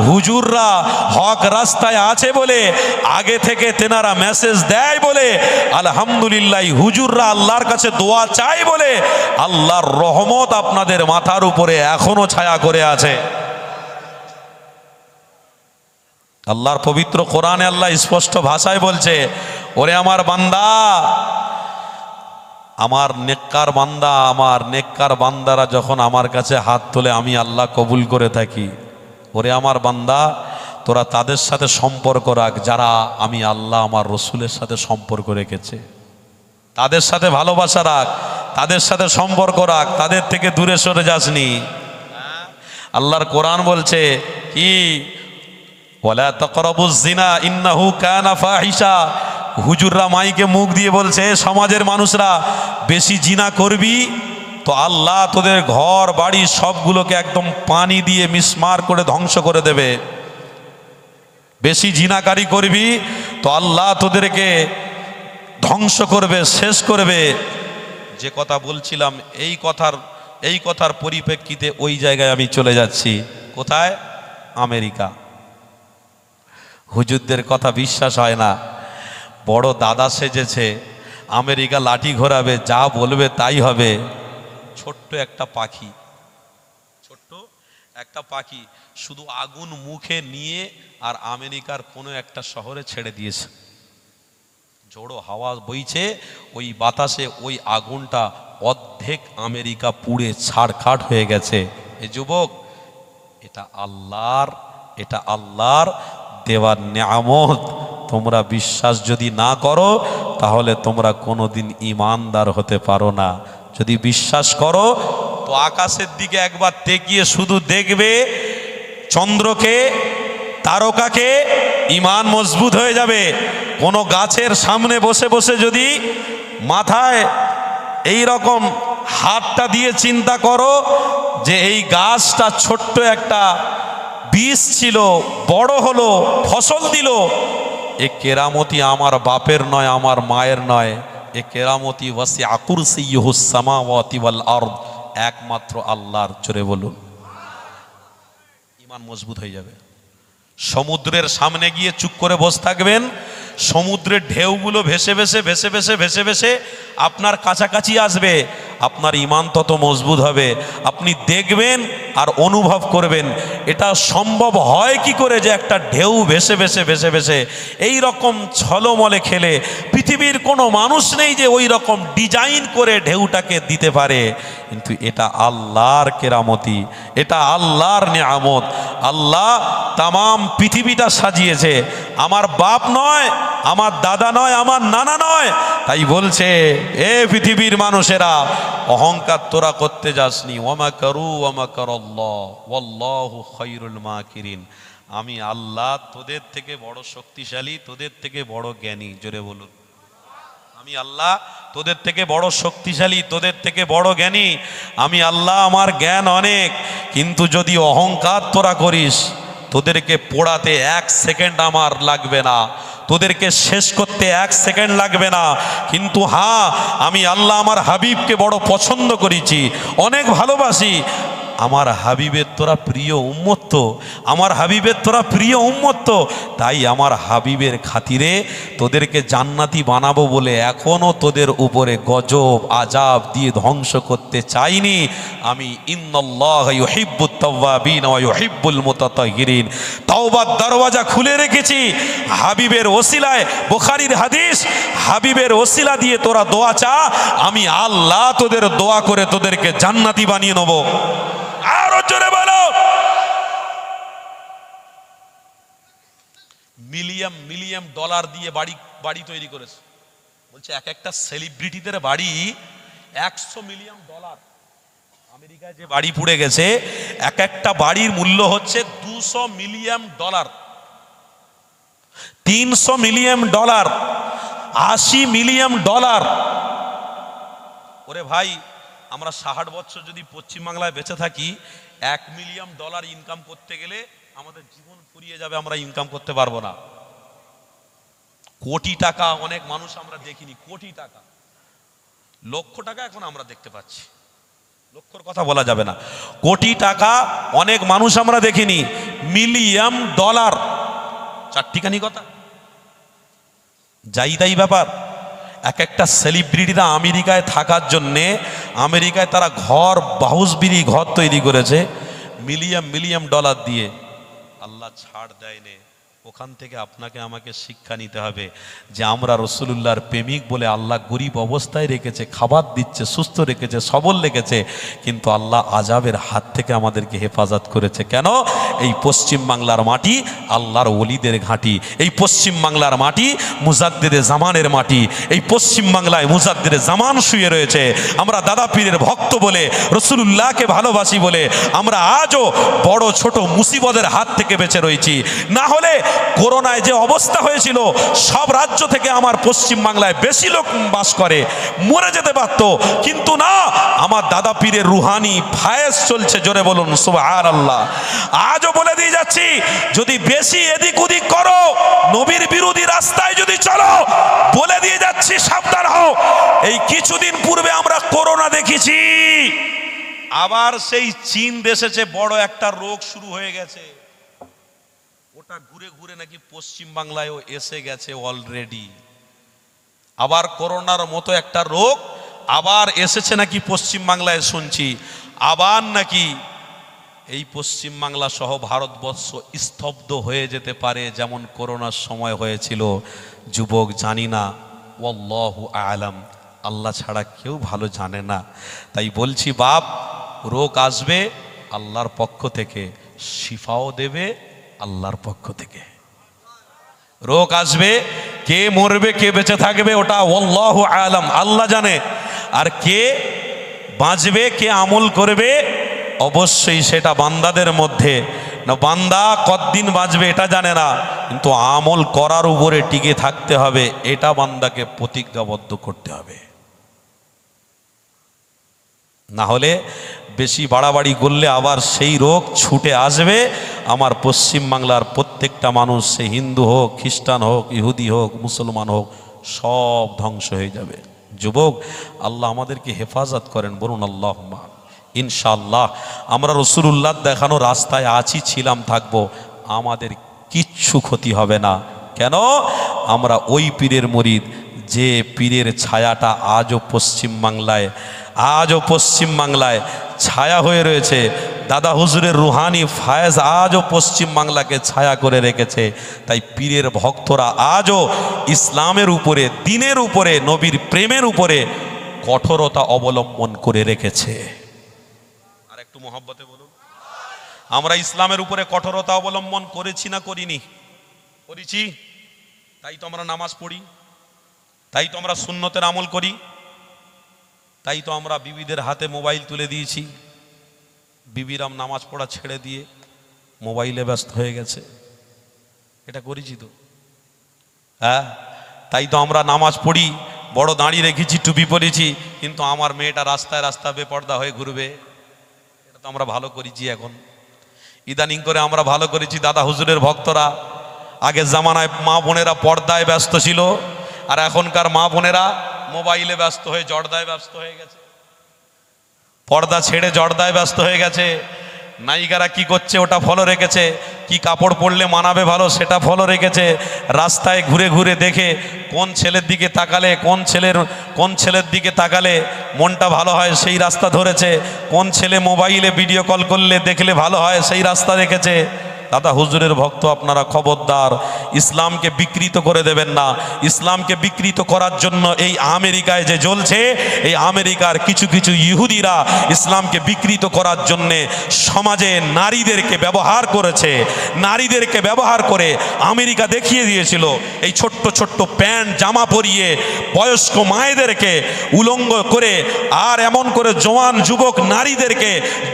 Speaker 1: হুজুররা হক রাস্তায় আছে বলে আগে থেকে তেনারা মেসেজ দেয় বলে, আলহামদুলিল্লাহ হুজুররা আল্লাহর কাছে দোয়া চায় বলে আল্লাহর রহমত আপনাদের মাথার উপরে এখনো ছায়া করে আছে। আল্লাহর পবিত্র কোরআনে আল্লাহ স্পষ্ট ভাষায় বলছে, ওরে আমার বান্দা, আমার নেককার বান্দারা যখন আমার কাছে হাত তোলে আমি আল্লাহ কবুল করে থাকি। ওরে আমার বান্দা, তোরা তাদের সাথে সম্পর্ক রাখ যারা আমি আল্লাহ আমার রসুলের সাথে সম্পর্ক রেখেছে, তাদের সাথে ভালোবাসা রাখ, তাদের সাথে সম্পর্ক রাখ, তাদের থেকে দূরে সরে যাসনি। আল্লাহর কোরআন বলছে কি, ওয়ালা তাকরাবুজ জিনা ইন্নাহু কানা ফাহিশা। হুজুররা মাইকে মুখ দিয়ে বলছে, সমাজের মানুষরা বেশি জিনা করবি তো আল্লাহ তোদের ঘর বাড়ি সবগুলোকে একদম পানি দিয়ে মিসমার করে ধ্বংস করে দেবে। বেশি জিনাকারি করবি তো আল্লাহ তোদেরকে ধ্বংস করবে, শেষ করবে। যে কথা বলছিলাম এই কথার পরিপ্রেক্ষিতে ওই জায়গায় আমি চলে যাচ্ছি। কোথায়? আমেরিকা। হুজুরদের কথা বিশ্বাস হয় না, বড় দাদা সেজেছে, আমেরিকা লাঠি ঘোরাবে, যা বলবে তাই হবে। ছোট্ট একটা পাখি শুধু আগুন মুখে নিয়ে আর আমেরিকার কোনো একটা শহরে ছেড়ে দিয়েছে। ঝোড়ো হাওয়া বইছে, ওই বাতাসে ওই আগুনটা অর্ধেক আমেরিকা পুড়ে ছাড়খাড় হয়ে গেছে। এ যুবক, এটা আল্লাহর দেওয়ার নেয়ামত। তোমরা বিশ্বাস যদি না করো তাহলে তোমরা কোনোদিন ঈমানদার হতে পারো না। যদি বিশ্বাস করো তো আকাশের দিকে একবার তাকিয়ে শুধু দেখবে চন্দ্রকে, তারকাকে, ঈমান মজবুত হয়ে যাবে। কোনো গাছের সামনে বসে বসে যদি মাথায় এই রকম হাতটা দিয়ে চিন্তা করো যে এই গাছটা ছোট্ট একটা বীজ ছিল, বড় হলো, ফসল দিল, এ কেরামতি আমার বাপের নয়, আমার মায়ের নয়, এ কেরামতি ওয়াসিআ কুরসিয়্যুহুস সামাওয়াতি ওয়াল আরদ, একমাত্র আল্লাহর। জোরে বলুন। ঈমান মজবুত হয়ে যাবে। সমুদ্রের সামনে গিয়ে চুপ করে বসে থাকবেন, সমুদ্রের ঢেউগুলো ভেসে ভেসে আপনার কাছাকাছি আসবে, আপনার ঈমান তত মজবুত হবে। আপনি দেখবেন আর অনুভব করবেন এটা সম্ভব হয় কি করে যে একটা ঢেউ ভেসে ভেসে এই রকম ছলমলে খেলে। পৃথিবীর কোনো মানুষ নেই যে ওই রকম ডিজাইন করে ঢেউটাকে দিতে পারে, কিন্তু এটা আল্লাহর কেরামতি, এটা আল্লাহর নিয়ামত। আল্লাহ তামাম পৃথিবীটা সাজিয়েছে, আমার বাপ নয়, আমার দাদা নয়, আমার নানা নয়। তাই বলছে, এ পৃথিবীর মানুষেরা, অহংকার তোরা করতে যাসনি। ওয়া কারু ওয়া কারাল্লাহ ওয়াল্লাহু খায়রুল মাকিরিন। আমি আল্লাহ তোদের থেকে বড় শক্তিশালী, তোদের থেকে বড় জ্ঞানী। জোরে বলুন। আমি আল্লাহ তোদের থেকে বড় শক্তিশালী, তোদের থেকে বড় জ্ঞানী। আমি আল্লাহ, আমার জ্ঞান অনেক। কিন্তু যদি অহংকার তোরা করিস, তোদেরকে পোড়াতে 1 সেকেন্ড আমার লাগবে না, তোদেরকে শেষ করতে 1 সেকেন্ড লাগবে না। কিন্তু হ্যাঁ, আমি আল্লাহ আমার হাবিবকে বড় পছন্দ করেছি, অনেক ভালোবাসি। আমার হাবিবের তোরা প্রিয় উম্মত তো, আমার হাবিবের তোরা প্রিয় উম্মত তো, তাই আমার হাবিবের খাতিরে তোদেরকে জান্নাতি বানাবো বলে এখনো তোদের উপরে গজব আজাব দিয়ে ধ্বংস করতে চাইনি। আমি ইন্নাল্লাহা ইউহিব্বুত তাওয়াবিন ওয়া ইউহিব্বুল মুতাতাহহিরিন, তাওবার দরওয়াজা খুলে রেখেছি হাবিবের ওসিলায়। বুখারীর হাদিস, হাবিবের ওসিলা দিয়ে তোরা দোয়া চা, আমি আল্লাহ তোদের দোয়া করে তোদেরকে জান্নাতি বানিয়ে নেব। আরো জোরে বলো। মিলিয়ন মিলিয়ন ডলার দিয়ে বাড়ি বাড়ি তৈরি করেছে। বলছে এক একটা সেলিব্রিটিদের বাড়ি 100 মিলিয়ন ডলার। আমেরিকায় যে বাড়ি পুড়ে গেছে, এক একটা বাড়ির মূল্য হচ্ছে 200 million dollar, 300 million dollar, 80 million dollar. ওরে ভাই, আমরা 60 বছর যদি পশ্চিমবাংলায় বেঁচে থাকি, 1 মিলিয়ন ডলার ইনকাম করতে গেলে আমাদের জীবন ফুরিয়ে যাবে, আমরা ইনকাম করতে পারবো না। কোটি টাকা অনেক মানুষ আমরা দেখিনি, কোটি টাকা, লক্ষ টাকা এখন আমরা দেখতে পাচ্ছি, লক্ষর কথা বলা যাবে না, কোটি টাকা অনেক মানুষ আমরা দেখিনি, মিলিয়ন ডলার, চারটিখানি কথা, যাই তাই ব্যাপার। এক একটা সেলিব্রিটিরা আমেরিকায় থাকার জন্যে, আমেরিকায় তারা ঘর, হাউস বিড়ি ঘর তৈরি করেছে মিলিয়ন মিলিয়ন ডলার দিয়ে। আল্লাহ ছাড় দেয়নি। ওখান থেকে আপনাকে আমাকে শিক্ষা নিতে হবে যে আমরা রসুলুল্লাহর প্রেমিক বলে আল্লাহ গরিব অবস্থায় রেখেছে, খাবার দিচ্ছে, সুস্থ রেখেছে, সবল রেখেছে, কিন্তু আল্লাহ আজাবের হাত থেকে আমাদেরকে হেফাজত করেছে। কেন? এই পশ্চিম বাংলার মাটি আল্লাহর ওলিদের ঘাঁটি, এই পশ্চিম বাংলার মাটি মুজাদ্দিদে জামানের মাটি, এই পশ্চিম বাংলায় মুজাদ্দিদে জামান শুয়ে রয়েছে। আমরা দাদা পীরের ভক্ত বলে, রসুলুল্লাহকে ভালোবাসি বলে আমরা আজও বড় ছোট মুসিবতের হাত থেকে বেঁচে রয়েছি। না হলে করোনায় যে অবস্থা হয়েছিল, সব রাজ্য থেকে আমার পশ্চিম বাংলায় বেশি লোক বাস করে, মরে যেতে পারত, কিন্তু না, আমার দাদা পীরের রুহানি ফায়েজ চলছে। জোরে বলুন সুবহানাল্লাহ। আজও বলে দিয়ে যাচ্ছি, যদি বেশি এদিক ওদিক করো, নবীর বিরোধী রাস্তায় যদি চলো, বলে দিয়ে যাচ্ছি সাবধান হও। এই কিছুদিন পূর্বে আমরা করোনা দেখেছি, আবার সেই চীন দেশে বড় একটা রোগ শুরু হয়ে গেছে, ওটা ঘুরে ঘুরে নাকি পশ্চিম বাংলায়ও এসে গেছে অলরেডি। আবার করোনার মতো একটা রোগ আবার এসেছে নাকি পশ্চিম বাংলায় শুনছি, আবার নাকি এই পশ্চিম বাংলা সহ ভারতবর্ষ স্তব্ধ হয়ে যেতে পারে, যেমন করোনার সময় হয়েছিল। যুবক, জানি না, ওয়াল্লাহু আ'লাম, আল্লাহ ছাড়া কেউ ভালো জানে না। তাই বলছি বাপ, রোগ আসবে আল্লাহর পক্ষ থেকে, শিফাও দেবে আল্লাহর পক্ষ থেকে। রোগ আসবে, কে মরবে কে বেঁচে থাকবে ওটা আল্লাহু আ'লাম, আল্লাহ জানে। আর কে বাঁচবে, কে আমল করবে, অবশ্যই সেটা বান্দাদের মধ্যে না। বান্দা কতদিন বাঁচবে এটা জানে না, কিন্তু আমল করার উপরে টিকে থাকতে হবে, এটা বান্দাকে প্রতিজ্ঞাবদ্ধ করতে হবে। না হলে বেশি বাড়াবাড়ি করলে আবার সেই রোগ ছুটে আসবে। আমার পশ্চিম বাংলার প্রত্যেকটা মানুষ, সে হিন্দু হোক, খ্রিস্টান হোক, ইহুদি হোক, মুসলমান হোক, সব ধ্বংস হয়ে যাবে। যুবক, আল্লাহ আমাদেরকে হেফাজত করেন, বলুন আল্লাহুম্মা। ইনশাআল্লাহ আমরা রসুলুল্লাহ দেখানো রাস্তায় আছি, ছিলাম, থাকবো, আমাদের কিচ্ছু ক্ষতি হবে না। কেন? আমরা ওই পীরের মুরিদ, যে পীরের ছায়াটা আজও পশ্চিম বাংলায় ছায়া হয়ে রয়েছে। দাদা হুজুরের রুহানি ফায়েজ আজও পশ্চিম বাংলাকে ছায়া করে রেখেছে। তাই পীরের ভক্তরা আজও ইসলামের উপরে, দ্বীনের উপরে, নবীর প্রেমের উপরে কঠোরতা অবলম্বন করে রেখেছে। আর একটু মহব্বতে বলুন, আমরা ইসলামের উপরে কঠোরতা অবলম্বন করেছি না করিনি? করেছি। তাই তো আমরা নামাজ পড়ি, তাই তো আমরা সুন্নতের আমল করি, তাই তো আমরা বিবিদের হাতে মোবাইল তুলে দিয়েছি। বিবিরাম নামাজ পড়া ছেড়ে দিয়ে মোবাইলে ব্যস্ত হয়ে গেছে, এটা করেছি তো। হ্যাঁ, তাই তো আমরা নামাজ পড়ি, বড় দাঁড়িয়ে রেখেছি, টুপি পরেছি, কিন্তু আমার মেয়েটা রাস্তায় রাস্তায় বেপর্দা হয়ে ঘুরবে, এটা তো আমরা ভালো করেছি। এখন ইদানিং করে আমরা ভালো করেছি। দাদা হুজুরের ভক্তরা, আগের জামানায় মা বোনেরা পর্দায় ব্যস্ত ছিল, আর এখনকার মা বোনেরা মোবাইলে ব্যস্ত হয়ে জর্দায় ব্যস্ত হয়ে গেছে, পর্দা ছেড়ে জর্দায় ব্যস্ত হয়ে গেছে। নায়িকারা কি করছে ওটা ফলো রেখেছে, কি কাপড় পরলে মানাবে ভালো সেটা ফলো রেখেছে। রাস্তায় ঘুরে ঘুরে দেখে কোন ছেলের দিকে তাকালে, কোন ছেলের দিকে তাকালে মনটা ভালো হয় সেই রাস্তা ধরেছে, কোন ছেলে মোবাইলে ভিডিও কল করলে দেখলে ভালো হয় সেই রাস্তা রেখেছে। দাদা হুজুরের ভক্ত আপনারা খবরদার, ইসলামকে বিকৃত করে দেবেন না। ইসলামকে বিকৃত করার জন্য এই আমেরিকায় যে জ্বলছে, এই আমেরিকার কিছু কিছু ইহুদিরা ইসলামকে বিকৃত করার জন্যে সমাজে নারীদেরকে ব্যবহার করেছে। নারীদেরকে ব্যবহার করে আমেরিকা দেখিয়ে দিয়েছিল এই ছোট্ট ছোট্ট প্যান্ট জামা পরিয়ে বয়স্ক মায়েদেরকে উলঙ্গ করে, আর এমন করে জওয়ান যুবক নারীদেরকে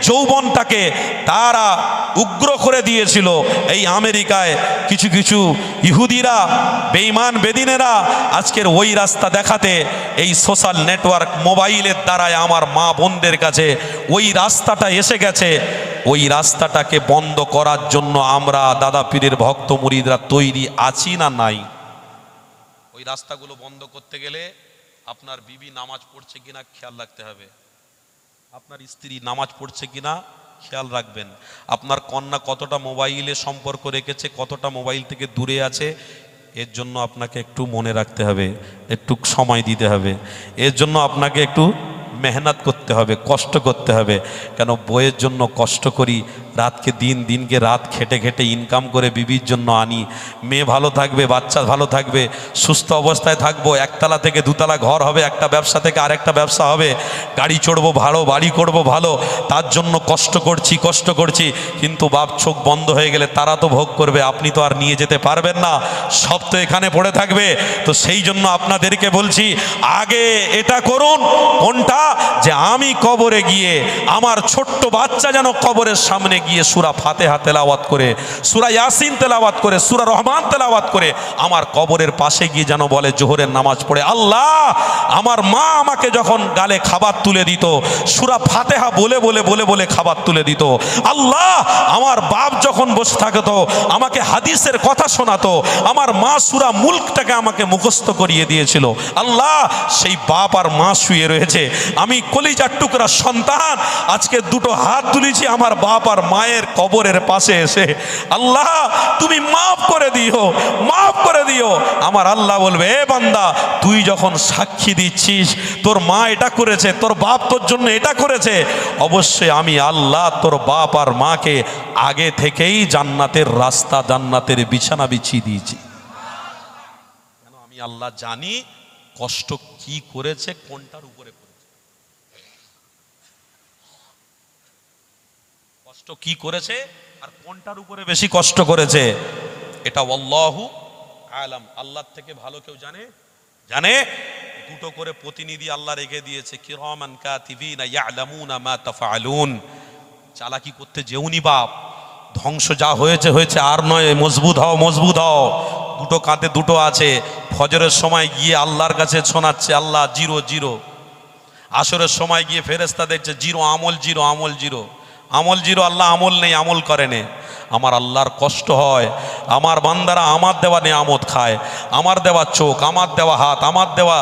Speaker 1: যৌবনটাকে তারা উগ্র করে দিয়েছিল। এই আমেরিকায় কিছু কিছু ইহুদিরা, বেঈমান বেদিনেরা আজকের ওই রাস্তা দেখাতে এই সোশ্যাল নেটওয়ার্ক মোবাইলের দ্বারায় আমার মা বোনদের কাছে ওই রাস্তাটা এসে গেছে। ওই রাস্তাটাকে বন্ধ করার জন্য আমরা দাদা পীরের ভক্ত মুরিদরা তৈরি আছি না নাই? ওই রাস্তাগুলো বন্ধ করতে গেলে আপনার বিবি নামাজ পড়ছে কিনা খেয়াল রাখতে হবে, আপনার স্ত্রী নামাজ পড়ছে কিনা খেয়াল রাখবেন, আপনার কন্যা কতটা মোবাইলে সম্পর্ক রেখেছে, কতটা মোবাইল থেকে দূরে আছে, এর জন্য আপনাকে একটু মনে রাখতে হবে, একটু সময় দিতে হবে, এর জন্য আপনাকে একটু মেহনত করতে হবে, কষ্ট করতে হবে। কেন বইয়ের জন্য কষ্ট করি, রাতকে দিন, দিনকে রাত খেটে খেটে ইনকাম করে বিবির জন্য আনি। মেয়ে ভালো থাকবে, বাচ্চা ভালো থাকবে, সুস্থ অবস্থায় থাকবো, একতলা থেকে দুতলা ঘর হবে, একটা ব্যবসা থেকে আরেকটা ব্যবসা হবে, গাড়ি চড়বো ভালো, বাড়ি করবো ভালো, তার জন্য কষ্ট করছি। কিন্তু বাপ চোখ বন্ধ হয়ে গেলে তারা তো ভোগ করবে, আপনি তো আর নিয়ে যেতে পারবেন না, সব তো এখানে পড়ে থাকবে। তো সেই জন্য আপনাদেরকে বলছি, আগে এটা করুন। কোনটা? যে আমি কবরে গিয়ে আমার ছোট্ট বাচ্চা যেন কবরের সামনে গিয়ে সূরা ফাতিহা তেলাওয়াত করে, সূরা ইয়াসিন তেলাওয়াত করে, সূরা রহমান তেলাওয়াত করে আমার কবরের পাশে গিয়ে যেন বলে জোহরের নামাজ পড়ে, আল্লাহ আমার মা আমাকে যখন গালে খাবার তুলে দিত সূরা ফাতিহা বলে বলে বলে বলে খাবার তুলে দিত, আল্লাহ আমার বাপ যখন বসে থাকতো আমাকে হাদিসের কথা শোনাতো, আমার মা সূরা মুলকটাকে আমাকে মুখস্থ করিয়ে দিয়েছিল, আল্লাহ সেই বাপ আর মা শুয়ে রয়েছে, আমি কলিজার টুকরা সন্তান আজকে দুটো হাত তুলেছি আমার বাপ আর মায়ের কবরের পাশে এসে, আল্লাহ তুমি মাফ করে দিও। আমার আল্লাহ বলবে, এ বান্দা তুই যখন সাক্ষী দিচ্ছিস তোর মা এটা করেছে, তোর বাপ তোর জন্য এটা করেছে, অবশ্যই আমি আল্লাহ তোর বাপ আর মাকে আগে থেকেই জান্নাতের রাস্তা, জান্নাতের বিছানা বিছিয়ে দিয়েছি। কেন? আমি আল্লাহ জানি কষ্ট কি করেছে, কোনটার উপরে করেছে, কষ্ট কি করেছে আর কোনটার উপরে বেশি কষ্ট করেছে, এটা আল্লাহু আলাম, আল্লাহর থেকে ভালো কেউ জানে। দুটো করে প্রতিনিধি আল্লাহ রেখে দিয়েছে, কিরামান কাতিবিনা ইয়ালামুনা মা তাফআলুন। চালাকি করতে যেউনি বাপ, ধ্বংস যা হয়েছে আর নয়, মজবুত হও। দুটো কাঁধে দুটো আছে, ফজরের সময় গিয়ে আল্লাহর কাছে শোনাচ্ছে আল্লাহ 0 আসরের সময় গিয়ে ফেরেশতা দেখছে 0 আমল 0 আল্লাহ আমল নেই, আমল করে নে। আমার আল্লাহর কষ্ট হয়, আমার বান্দারা আমার দেওয়া নেয়ামত খায়, আমার দেওয়া চোখ, আমার দেওয়া হাত, আমার দেওয়া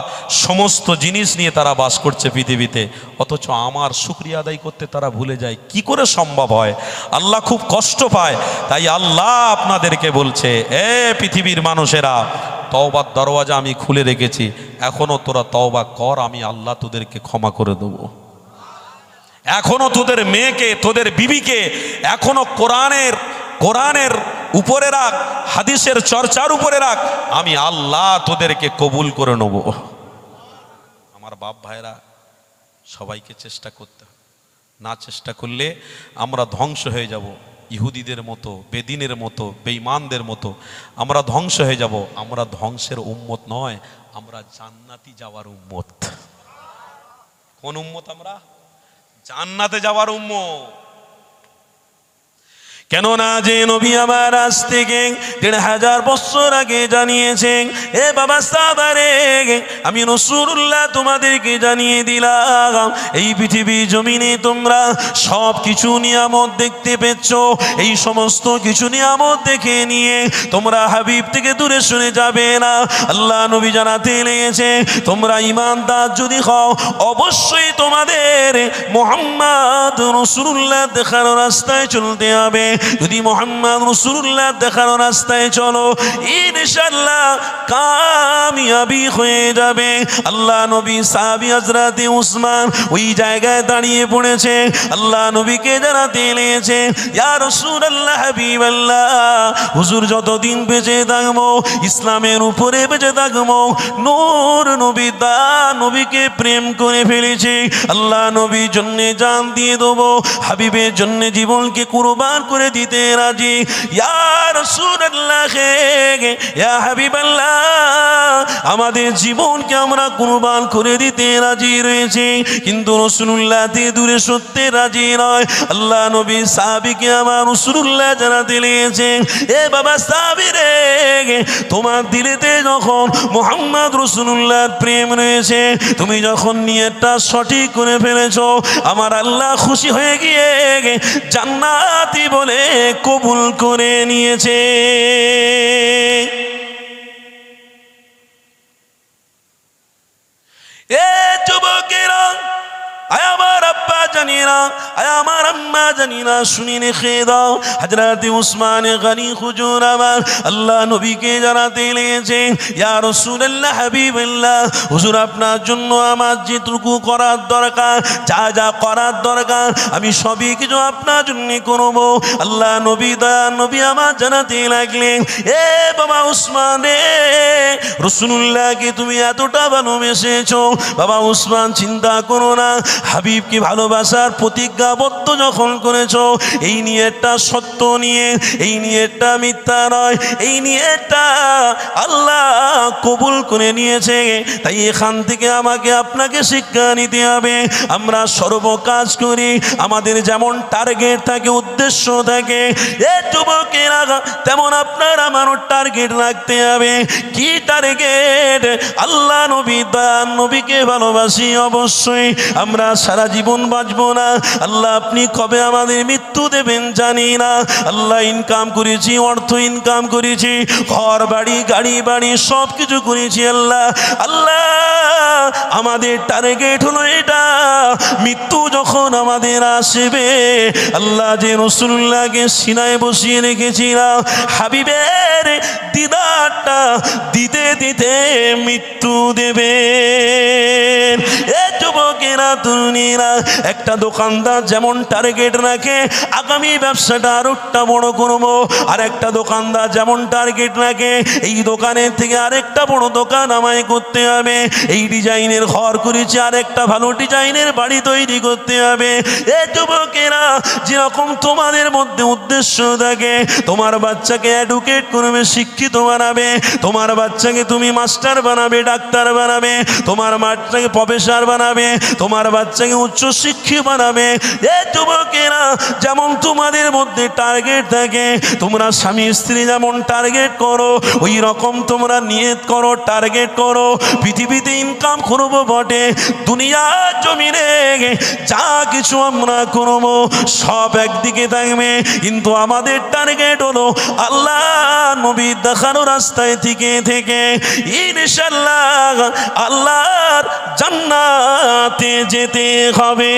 Speaker 1: সমস্ত জিনিস নিয়ে তারা বাস করছে পৃথিবীতে, অথচ আমার শুকরিয়া আদায় করতে তারা ভুলে যায়। কি করে সম্ভব হয়? আল্লাহ খুব কষ্ট পায়। তাই আল্লাহ আপনাদেরকে বলছে, এ পৃথিবীর মানুষেরা, তওবার দরওয়াজা আমি খুলে রেখেছি, এখনো তোরা তওবা কর, আমি আল্লাহ তোদেরকে ক্ষমা করে দেবো। এখনো তোদের মেয়েকে, তোদের বিবিকে এখনো কোরআনের উপরে রাখ, হাদিসের চর্চার উপরে রাখ, আমি আল্লাহ তোদেরকে কবুল করে নেব। আমার বাপ ভাইরা, সবাইকে চেষ্টা করতে হবে, না চেষ্টা করলে আমরা ধ্বংস হয়ে যাব, ইহুদিদের মতো, বেদিনের মতো, বেঈমানদের মতো আমরা ধ্বংস হয়ে যাব। আমরা ধ্বংসের উম্মত নয়, আমরা জান্নাতি যাওয়ার উম্মত। কোন উম্মত? আমরা জান্নাতে যাওয়ার উম্মত। কেননা যে নবী আমার আজ থেকে ১৫০০ বছর আগে জানিয়েছেন, এ বাবা সাহাবারে, আমি রাসূলুল্লাহ তোমাদেরকে জানিয়ে দিলাম, এই পৃথিবী জমিনে তোমরা সব কিছু নিয়ামত দেখতে পেয়েছ, এই সমস্ত কিছু নিয়ামত দেখে নিয়ে তোমরা হাবিব থেকে দূরে সরে যাবে না। আল্লাহ নবী জানাতে লেগেছে, তোমরা ঈমানদার যদি হও, অবশ্যই তোমাদের মুহাম্মদ রাসূলুল্লাহ দেখার রাস্তায় চলতে হবে। যদি মুহাম্মদ রাসূলুল্লাহ দেখানো রাস্তায় চলো, ইনশাআল্লাহ কামিয়াবি হয়ে যাবে। আল্লাহ নবী সাহাবী হযরত উসমান ওই জায়গায় দাঁড়িয়ে পড়েছে, আল্লাহ নবীকে জানাতে লেগেছে, ইয়া রাসূলুল্লাহ হাবিবাল্লাহ, হুজুর যতদিন বেঁচে থাকবো ইসলামের উপরে বেঁচে থাকবো, নূর নবী দা নবীকে প্রেম করে ফেলেছে, আল্লাহ নবীর জন্য জান দিয়ে দেবো, হাবিবের জন্য জীবনকে কুরবান করে দিতে রাজি। ইয়া রাসূলুল্লাহ, ইয়া হাবিবাল্লাহ, আমাদের জীবনকে আমরা কুরবান করে দিতে রাজি রয়েছে, কিন্তু রাসূলুল্লাহ তে দূরে সত্যি রাজি নয়। আল্লাহ নবী সাহাবীকে আমার রাসূলুল্লাহ জানাতে লেগেছে, এ বাবা সাহাবী রে, তোমার দিলেতে যখন মুহাম্মদ রাসূলুল্লাহর প্রেম রয়েছে, তুমি যখন নিয়তটা সঠিক করে ফেলেছো, আমার আল্লাহ খুশি হয়ে গিয়ে জান্নাতি বলে কবুল করে নিয়েছে। এ যুবকেরা, আয় আমার আব্বা জানিনা, আয় আমার আম্মা জানিনা, শুনিনে খেয়ে দাও। হযরত উসমান গনি হুজুর আমার আল্লাহ নবীকে জানাতে লেগেছে, ইয়া রাসূলুল্লাহ হাবিবাল্লাহ, হুজুর আপনার জন্য আমার যেটুকু করার দরকার, যা যা করার দরকার আমি সবই কিছু আপনার জন্য করব। আল্লাহ নবী দয়া নবী আমার জানাতে লাগলেন, এ বাবা উসমান রে, রাসূলুল্লাহকে তুমি এতটা ভালোবেসেছো, বাবা উসমান চিন্তা করো না, হাবিবকে ভালোবাসার প্রতিজ্ঞাবদ্ধ যখন করেছো, এই নিয়তটা সত্য নিয়ে, এই নিয়তটা মিথ্যা নয়, এই নিয়তটা আল্লাহ কবুল করে নিয়েছে। তাই এখান থেকে আমাকে আপনাকে শিক্ষা নিতে হবে, আমরা সর্ব কাজ করি আমাদের যেমন টার্গেট থাকে, উদ্দেশ্য থাকে, এ যুবকেরা তেমন আপনার আমারও টার্গেট রাখতে হবে। কি টার্গেট? আল্লাহ নবী দান নবীকে ভালোবাসি, অবশ্যই আমরা সারা জীবন বাঁচবো না, আল্লাহ আপনি কবে আমাদের মৃত্যু দেবেন জানি না। আল্লাহ ইনকাম করেছি, অর্থ ইনকাম করেছি, ঘর বাড়ি গাড়ি বাড়ি সব কিছু করেছি, আল্লাহ আল্লাহ আমাদের টার্গেট হলো এটা, মৃত্যু যখন আমাদের আসবে, আল্লাহ যে রাসূলুল্লাহকে সিনায় বসিয়ে রেখেছিলাম, হাবিবের দিদারটা দিতে দিতে মৃত্যু দেবে। এ যুবকেরা তরুণীরা, একটা দোকানদার যেমন টার্গেট রাখে আগামী ব্যবসাটা আরেকটা বড় করবো, আর একটা দোকানদার যেমন টার্গেট রাখে এই দোকানের থেকে আরেকটা বড় দোকান আমায় করতে হবে, এই ডিজাইনের ঘর করেছি আরেকটা ভালো ডিজাইনের বাড়ি তৈরি করতে হবে। এ যুবকেরা, যেরকম তোমাদের মধ্যে উদ্দেশ্য থাকে, তোমার বাচ্চাকে এডুকেট করবে, শিক্ষিত বানাবে, তোমার বাচ্চাকে তুমি মাস্টার বানাবে, ডাক্তার বানাবে, তোমার বাচ্চাকে প্রফেসর বানাবে, তোমার বাচ্চাকে উচ্চ শিক্ষিত বানাবে। এ যুবকেরা, যেমন তোমাদের মধ্যে টার্গেট থাকে, তোমরা স্বামী স্ত্রী যেমন টার্গেট করো, ওই রকম তোমরা নিয়ত করো, টার্গেট করো, পৃথিবীতে ইনকাম করবো বটে, দুনিয়া জমিনে যা কিছু আমরা করবো সব একদিকে থাকবে, কিন্তু আমাদের টার্গেট হলো আল্লাহ নবী দেখানো রাস্তায় থেকে থেকে ইনশাআল্লাহ আল্লাহর জান্নাতে যেতে হবে।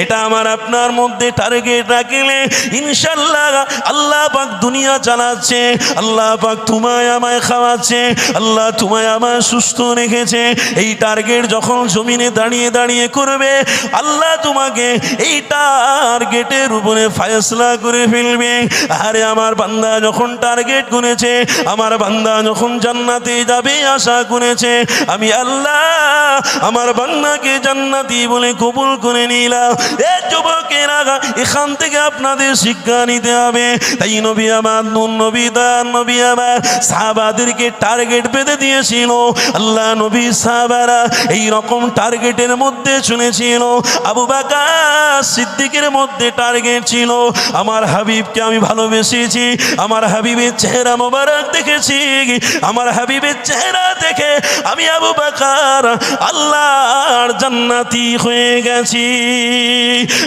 Speaker 1: এটা আমার আপনার মধ্যে টার্গেট রাখলে ইনশাআল্লাহ আল্লাহ পাক দুনিয়া চালাচ্ছে, আল্লাহ পাক তোমায় আমায় খাওয়াচ্ছে, আল্লাহ তোমায় আমায় সুস্থ রেখেছে। এই টার্গেট যখন জমিনে দাঁড়িয়ে দাঁড়িয়ে করবে, আল্লাহ তোমাকে এই টার্গেটের উপরে ফয়সলা করে ফেলবে। আরে আমার বান্দা যখন টার্গেট করেছে, আমার বান্দা যখন জান্নাতে যাবে আশা করেছে, আমি আল্লাহ আমার বান্দাকে জান্নাতি বলে কবুল করে নিলাম। এ যুবকেরা, এখান থেকে আপনাদের শিক্ষা নিতে হবে। তাই নবী আমার, নূর নবী দান নবী আমার সাহাবাদেরকে টার্গেট বেঁধে দিয়েছিল। আল্লাহ নবী সাহাবারা এই রকম টার্গেটের মধ্যে চলেছিল। আবু বকর সিদ্দিকের মধ্যে টার্গেট ছিল, আমার হাবিবকে আমি ভালোবেসেছি, আমার হাবিবের চেহারা মোবারক দেখেছি, আমার হাবিবের চেহারা দেখে আমি আবু বকর উমার আল্লাহর জান্নাতি হয়ে গেছি।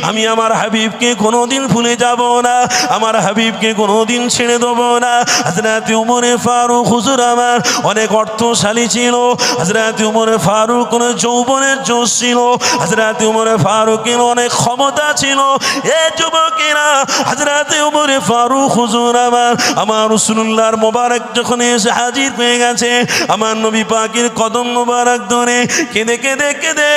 Speaker 1: আমি আমার হাবিবকে কোনোদিন ভুলে যাব না, আমার হাবিবকে কোনোদিন ছেড়ে দেব না। হযরত উমরে ফারুক হুজুর আমার অনেক অর্থশালী ছিল, হযরত উমরে ফারুক কোন যৌবনের জোশ ছিল, হযরত উমরে ফারুকের অনেক ক্ষমতা ছিল। এ যুবকেরা, হযরত উমরে ফারুক হুজুর আমার রাসূলুল্লাহর মোবারক যখন এসে হাজির হয়ে গেছে, আমার নবী পাকের কদম মোবারক ধরে কেঁদে কেঁদে কেঁদে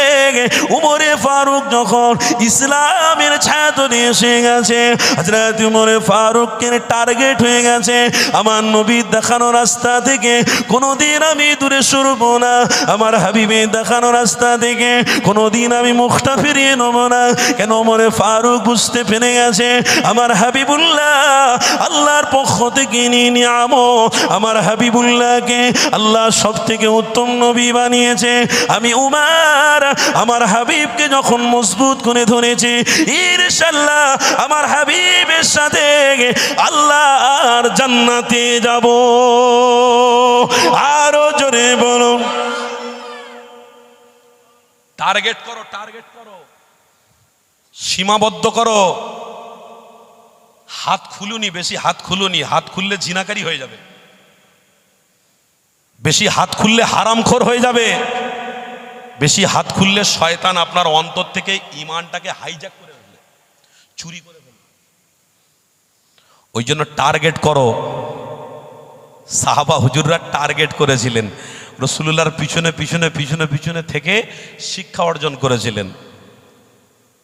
Speaker 1: উমরে ফারুক যখন ইসলামের ছায়াতলে এসে গেছে, হযরত উমরে ফারুকের টার্গেট হয়ে গেছে। আমার নবীর দেখানো রাস্তা থেকে কোনোদিন আমি দূরে সরব না, আমার হাবিবের দেখানো রাস্তা থেকে কোনোদিন আমি মুখটা ফিরিয়ে নেব না। কেন? উমরে ফারুক বুঝতে পেরে গেছে আমার হাবিবুল্লাহ আল্লাহর পক্ষ থেকে নিয়ামত, আমার হাবিবুল্লাহকে আল্লাহ সব থেকে উত্তম নবী বানিয়েছে। আমি উমর আমার হাবিবকে যখন মজবুত করে ধরেছি, ইনশাআল্লাহ আমার হাবিবের সাথে আল্লাহর জান্নাতে যাব। আরো জোরে বলুন, টার্গেট করো, টার্গেট করো, সীমাবদ্ধ করো। হাত খুলুনি, বেশি হাত খুলুনি, হাত খুললে জিনাকারী হয়ে যাবে, বেশি হাত খুললে হারামখোর হয়ে যাবে, বেশি হাত খুললে শয়তান আপনার অন্তর থেকে ঈমানটাকে হাইজ্যাক করে ফেলবে, চুরি করে ফেলবে। ওই জন্য টার্গেট করো। সাহাবা হুজুররা টার্গেট করেছিলেন, রাসূলুল্লাহর পিছনে পিছনে পিছনে পিছনে থেকে শিক্ষা অর্জন করেছিলেন।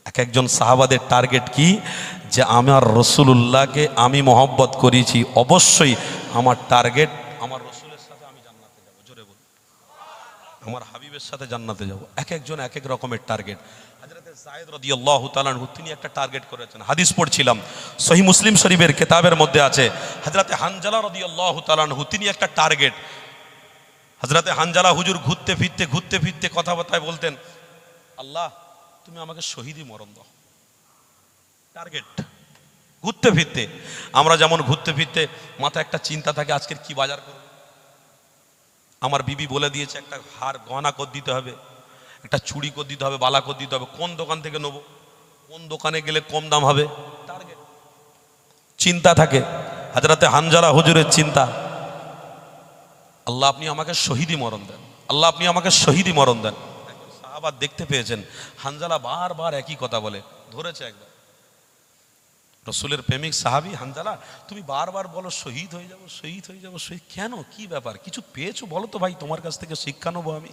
Speaker 1: এক একজন সাহাবাদের টার্গেট কি? যে আমার রাসূলুল্লাহকে আমি মহব্বত করেছি, অবশ্যই আমার টার্গেট আমার রাসূলের সাথে আমি জান্নাতে যাব। জোরে বলুন, আমার হাবিবের সাথে জান্নাতে যাব। এক একজন এক এক রকমের টার্গেট। হযরত যায়েদ রাদিয়াল্লাহু তাআলা আনহু তিনি একটা টার্গেট করেছেন। হাদিস পড়ছিলাম, সহিহ মুসলিম শরীফের কিতাবের মধ্যে আছে। হযরত হানজালা রাদিয়াল্লাহু তাআলা আনহু তিনি একটা টার্গেট। হযরত হানজালা হুজুর ঘুরতে ফিরতে কথাবার্তায় বলতেন, আল্লাহ তুমি আমাকে শহীদি মরণ দাও। টার্গেট, ঘুরতে ফিরতে। আমরা যেমন ঘুরতে ফিরতে মাথায় একটা চিন্তা থাকে, আজকের কি বাজার করব। আমার বিবি বলে দিয়েছে একটা হার গহনা কর দিতে হবে, একটা চুড়ি কর দিতে হবে, বালা কর দিতে হবে, কোন দোকান থেকে নেবো, কোন দোকানে গেলে কম দাম হবে। টার্গেট, চিন্তা থাকে। হযরতে হানজালা হুজুরের চিন্তা, আল্লাহ আপনি আমাকে শহীদি মরণ দেন, আল্লাহ আপনি আমাকে শহীদি মরণ দেন। সাহাবা দেখতে পেয়েছেন হানজালা বারবার একই কথা বলে, ধরেছে একবার। রসুলের প্রেমিক সাহাবী হানজালা, তুমি বারবার বলো শহীদ হয়ে যাব, শহীদ হয়ে যাব, শহীদ কেন, কি ব্যাপার, কিছু পেয়েছো বলো তো ভাই, তোমার কাছ থেকে শিক্ষা নেবো আমি।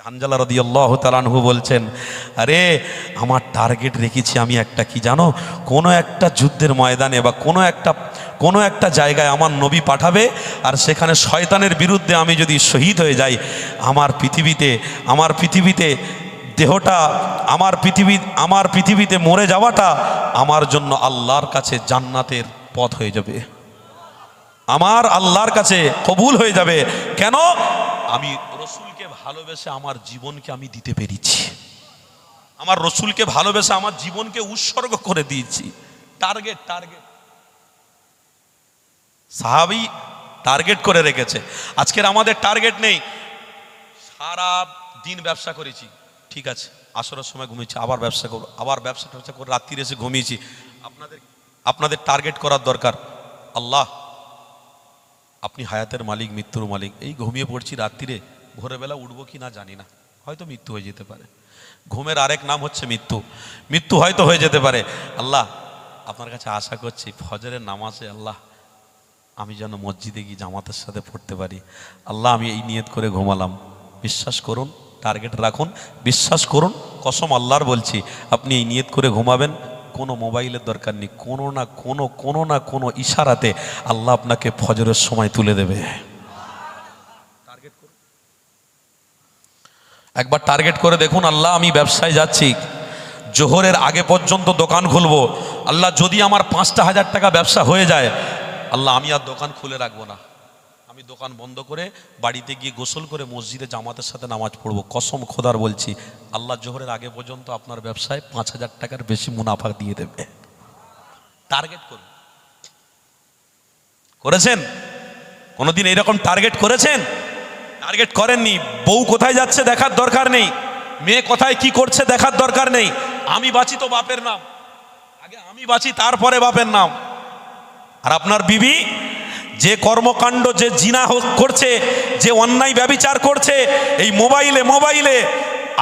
Speaker 1: হানজালা রাদিয়াল্লাহু তাআলা আনহু বলছেন, আরে আমার টার্গেট রেখেছি আমি একটা, কি জানো, কোনো একটা যুদ্ধের ময়দানে বা কোনো একটা জায়গায় আমার নবী পাঠাবে, আর সেখানে শয়তানের বিরুদ্ধে আমি যদি শহীদ হয়ে যাই, আমার পৃথিবীতে দেহটা, আমার পৃথিবীতে মরে যাওয়াটা আমার জন্য আল্লাহর কাছে জান্নাতের পথ হয়ে যাবে, আমার আল্লাহর কাছে কবুল হয়ে যাবে। কেন? আমি রসুলকে ভালোবেসে আমার জীবনকে আমি দিতে পেরেছি, আমার রসুলকে ভালোবেসে আমার জীবনকে উৎসর্গ করে দিয়েছি। টার্গেট, সাহাবী টার্গেট করে রেখেছে। আজকের আমাদের টার্গেট নেই, সারা দিন ব্যবসা করেছি, ঠিক আছে, আসরের সময় ঘুমিয়েছি, আবার ব্যবসা করবো, আবার ব্যবসা করে রাত্রিরে এসে ঘুমিয়েছি। আপনাদের টার্গেট করার দরকার, আল্লাহ আপনি হায়াতের মালিক, মৃত্যুর মালিক। এই ঘুমিয়ে পড়ছি রাত্রিরে, ভোরবেলা উঠবো কি না জানি না, হয়তো মৃত্যু হয়ে যেতে পারে। ঘুমের আরেক নাম হচ্ছে মৃত্যু হয়তো হয়ে যেতে পারে। আল্লাহ আপনার কাছে আশা করছি ফজরের নামাজে আল্লাহ আমি যেন মসজিদে গিয়ে জামাতের সাথে পড়তে পারি। আল্লাহ আমি এই নিয়ত করে ঘুমালাম। বিশ্বাস করুন, টার্গেট রাখুন, বিশ্বাস করুন, কসম আল্লাহর বলছি, আপনি এই নিয়ত করে ঘুমাবেন, কোনো মোবাইলের দরকার নেই, কোনো না কোনো ইশারাতে আল্লাহ আপনাকে ফজরের সময় তুলে দেবে। টার্গেট করুন, একবার টার্গেট করে দেখুন, আল্লাহ আমি ব্যবসায় যাচ্ছি, জোহরের আগে পর্যন্ত দোকান খুলবো। আল্লাহ যদি আমার 5,000 টাকা ব্যবসা হয়ে যায়, আল্লাহ আমি আর দোকান খুলে রাখবো না, আমি দোকান বন্ধ করে বাড়িতে গিয়ে গোসল করে মসজিদে জামাতের সাথে নামাজ পড়বো। কসম খোদার বলছি, আল্লাহ জোহরের আগে পর্যন্ত আপনার ব্যবসায় 5,000 টাকার বেশি মুনাফা দিয়ে দেবে। টার্গেট করুন। করেছেন কোনোদিন এইরকম টার্গেট করেছেন? টার্গেট করেননি। বউ কোথায় যাচ্ছে দেখার দরকার নেই, মেয়ে কোথায় কি করছে দেখার দরকার নেই। আমি বাঁচি তো বাপের নাম, আগে আমি বাঁচি তারপরে বাপের নাম। আর আপনার বিবি যে কর্মকাণ্ড, যে জিনা করছে, যে অন্যায় ব্যভিচার করছে, এই মোবাইলে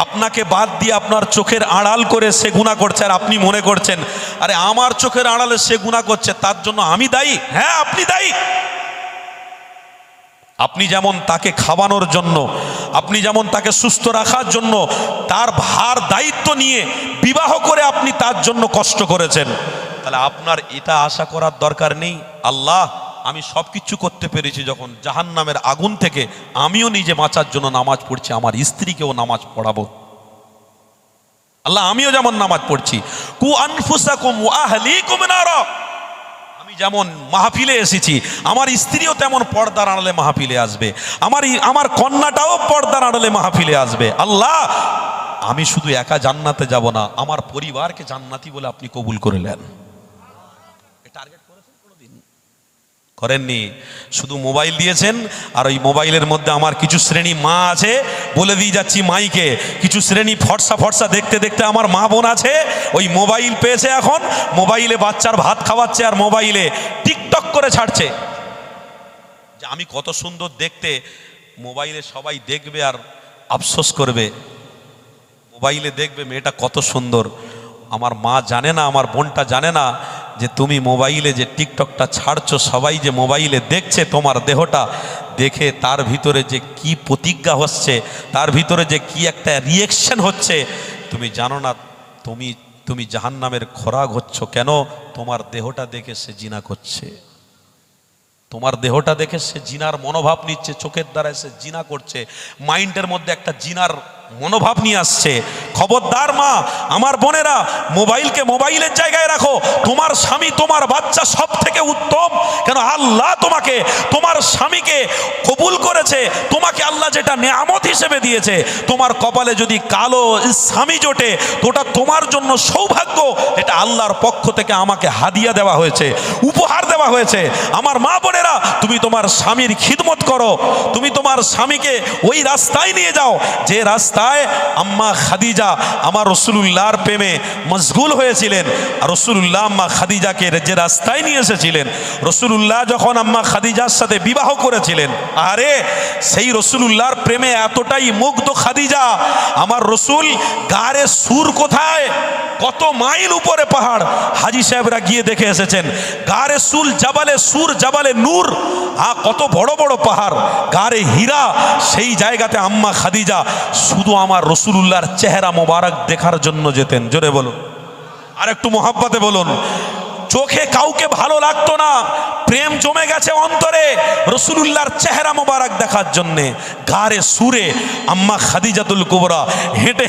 Speaker 1: আপনাকে বাদ দিয়ে আপনার চোখের আড়াল করে সে গুনাহ করছে, আর আপনি মনে করছেন আরে আমার চোখের আড়ালে সে গুনাহ করছে, তার জন্য আমি দায়ী। হ্যাঁ, আপনি দায়ী। আপনি যেমন তাকে খাওয়ানোর জন্য, আপনি যেমন তাকে সুস্থ রাখার জন্য তার ভার দায়িত্ব নিয়ে বিবাহ করে আপনি তার জন্য কষ্ট করেছেন, তাহলে আপনার এটা আশা করার দরকার নেই আল্লাহ আমি সব কিছু করতে পেরেছি, যখন জাহান্নামের আগুন থেকে আমিও নিজে বাঁচার জন্য নামাজ পড়ছি, আমার স্ত্রীকেও নামাজ পড়াবো। আল্লাহ আমিও যেমন নামাজ পড়ছি, কু আনফুসাকুম ওয়া আহলিকুম নারা, আমি যেমন মাহফিলে এসেছি আমার স্ত্রীও তেমন পর্দার আড়ালে মাহফিলে আসবে, আমার কন্যাটাও পর্দার আড়ালে মাহফিলে আসবে। আল্লাহ আমি শুধু একা জান্নাতে যাব না, আমার পরিবারকে জান্নাতি বলে আপনি কবুল করে নেন। টার্গেট করেছেন কোনোদিন? করেননি। শুধু মোবাইল দিয়েছেন, আর ওই মোবাইলের মধ্যে আমার কিছু শ্রেণী মা আছে, বলে দিয়ে যাচ্ছি মাইকে, কিছু শ্রেণী ফর্সা দেখতে দেখতে আমার মা বোন আছে, ওই মোবাইল পেয়েছে, এখন মোবাইলে বাচ্চার ভাত খাওয়াচ্ছে আর মোবাইলে টিকটক করে ছাড়ছে যে আমি কত সুন্দর দেখতে। মোবাইলে সবাই দেখবে আর আফসোস করবে, মোবাইলে দেখবে মেয়েটা কত সুন্দর। আমার মা জানে না, আমার বোনটা জানে না যে তুমি মোবাইলে যে টিকটকটা ছাড়ছো, সবাই যে মোবাইলে দেখছে তোমার দেহটা দেখে, তার ভিতরে যে কি প্রতিজ্ঞা হচ্ছে, তার ভিতরে যে কি একটা রিয়েকশন হচ্ছে তুমি জানো না। তুমি জাহান্নামের খোরাক হচ্ছ। কেন? তোমার দেহটা দেখে সে জিনা করছে, তোমার দেহটা দেখে সে জিনার মনোভাব নিচ্ছে, চোখের দ্বারা সে জিনা করছে, মাইন্ডের মধ্যে একটা জিনার মনোভাব নিয়ে আসছে। খবরদার মা, আমার বোনেরা, মোবাইলকে মোবাইলের জায়গায় রাখো। তোমার স্বামী, তোমার বাচ্চা সব থেকে উত্তম। কেন? আল্লাহ তোমাকে, তোমার স্বামীকে কবুল করেছে, তোমাকে আল্লাহ যেটা নেয়ামত হিসেবে দিয়েছে। তোমার কপালে যদি কালো স্বামী জোটে তো ওটা তোমার জন্য সৌভাগ্য, এটা আল্লাহর পক্ষ থেকে আমাকে হাদিয়া দেওয়া হয়েছে, উপহার দেওয়া হয়েছে। আমার মা বোনেরা, তুমি তোমার স্বামীর খিদমত করো, তুমি তোমার স্বামীকে ওই রাস্তায় নিয়ে যাও যে রাস্তায় আম্মা খাদিজা আমার রাসূলুল্লাহর প্রেমে মশগুল হয়েছিলেন। আর রাসূলুল্লাহ আম্মা খাদিজাকে যে রাস্তায় নিয়ে এসেছিলেন, রাসূলুল্লাহ যখন আম্মা খাদিজার সাথে বিবাহ করেছিলেন, আরে সেই রাসূলুল্লাহর প্রেমে এতটাই মুগ্ধ খাদিজা, আমার রাসূল গারে সুর কোথায়, কত মাইল উপরে পাহাড়, হাজি সাহেবরা গিয়ে দেখে এসেছেন। গারে সুর জাবালে নূর, কত বড় বড় পাহাড়, গারে হীরা, সেই জায়গাতে আম্মা খাদিজা শুধু আমার রাসূলুল্লাহর চেহারা মোবারক দেখার জন্য যেতেন। জোরে বলুন, আর একটু মহব্বতে বলুন। চোখে কাউকে ভালো লাগতো না, প্রেম জমে গেছে অন্তরে রাসূলুল্লাহর চেহারা মোবারক দেখার জন্যে। গারে সুরে আম্মা খাদিজাতুল কুবরা হেঁটে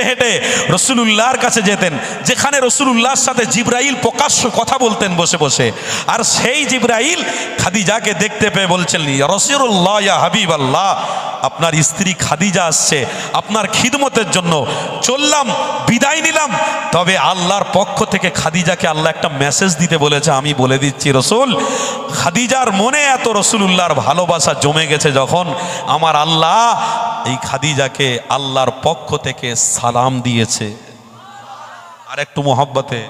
Speaker 1: হেঁটে রাসূলুল্লাহর কাছে যেতেন, যেখানে রাসূলুল্লাহর সাথে জিবরাইল প্রকাশ্য কথা বলতেন বসে বসে। আর সেই জিবরাইল খাদিজাকে দেখতে পেয়ে বলছেন, ইয়া রাসূলুল্লাহ, ইয়া হাবিবাল্লাহ, আপনার স্ত্রী খাদিজা আসছে আপনার খিদমতের জন্য। চললাম, বিদায় নিলাম, তবে আল্লাহর পক্ষ থেকে খাদিজাকে আল্লাহ একটা মেসেজ দিতে বলেছে। আমি বলে দিচ্ছি, রসুল, খাদিজার মনে এত রাসূলুল্লাহর ভালোবাসা জমে গেছে যখন, আমার আল্লাহ এই খাদিজাকে আল্লাহর পক্ষ থেকে সালাম দিয়েছে। আর একটু মহব্বতে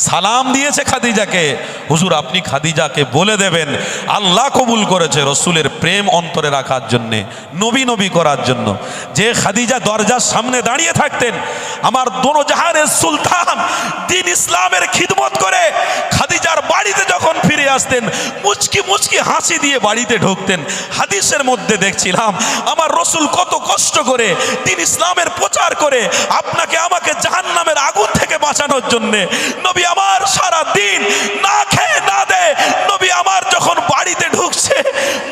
Speaker 1: সালাম দিয়েছে খাদিজাকে। হুজুর, আপনি খাদিজাকে বলে দেবেন আল্লাহ কবুল করেছে রসুলের প্রেম অন্তরে রাখার জন্যে, নবী করার জন্য। যে খাদিজা দরজার সামনে দাঁড়িয়ে থাকতেন, আমার দোনো জাহানের সুলতান দিন ইসলামের খিদমত করে খাদিজার বাড়িতে যখন ফিরে আসতেন, মুচকি হাসি দিয়ে বাড়িতে ঢুকতেন। হাদিসের মধ্যে দেখছিলাম আমার রসুল কত কষ্ট করে দিন ইসলামের প্রচার করে আপনাকে আমাকে জাহান্নামের আগুন থেকে বাঁচানোর জন্যে নবী আমার সারা দিন না খেয়ে না দে, নবী আমার যখন বাড়িতে ঢুকছে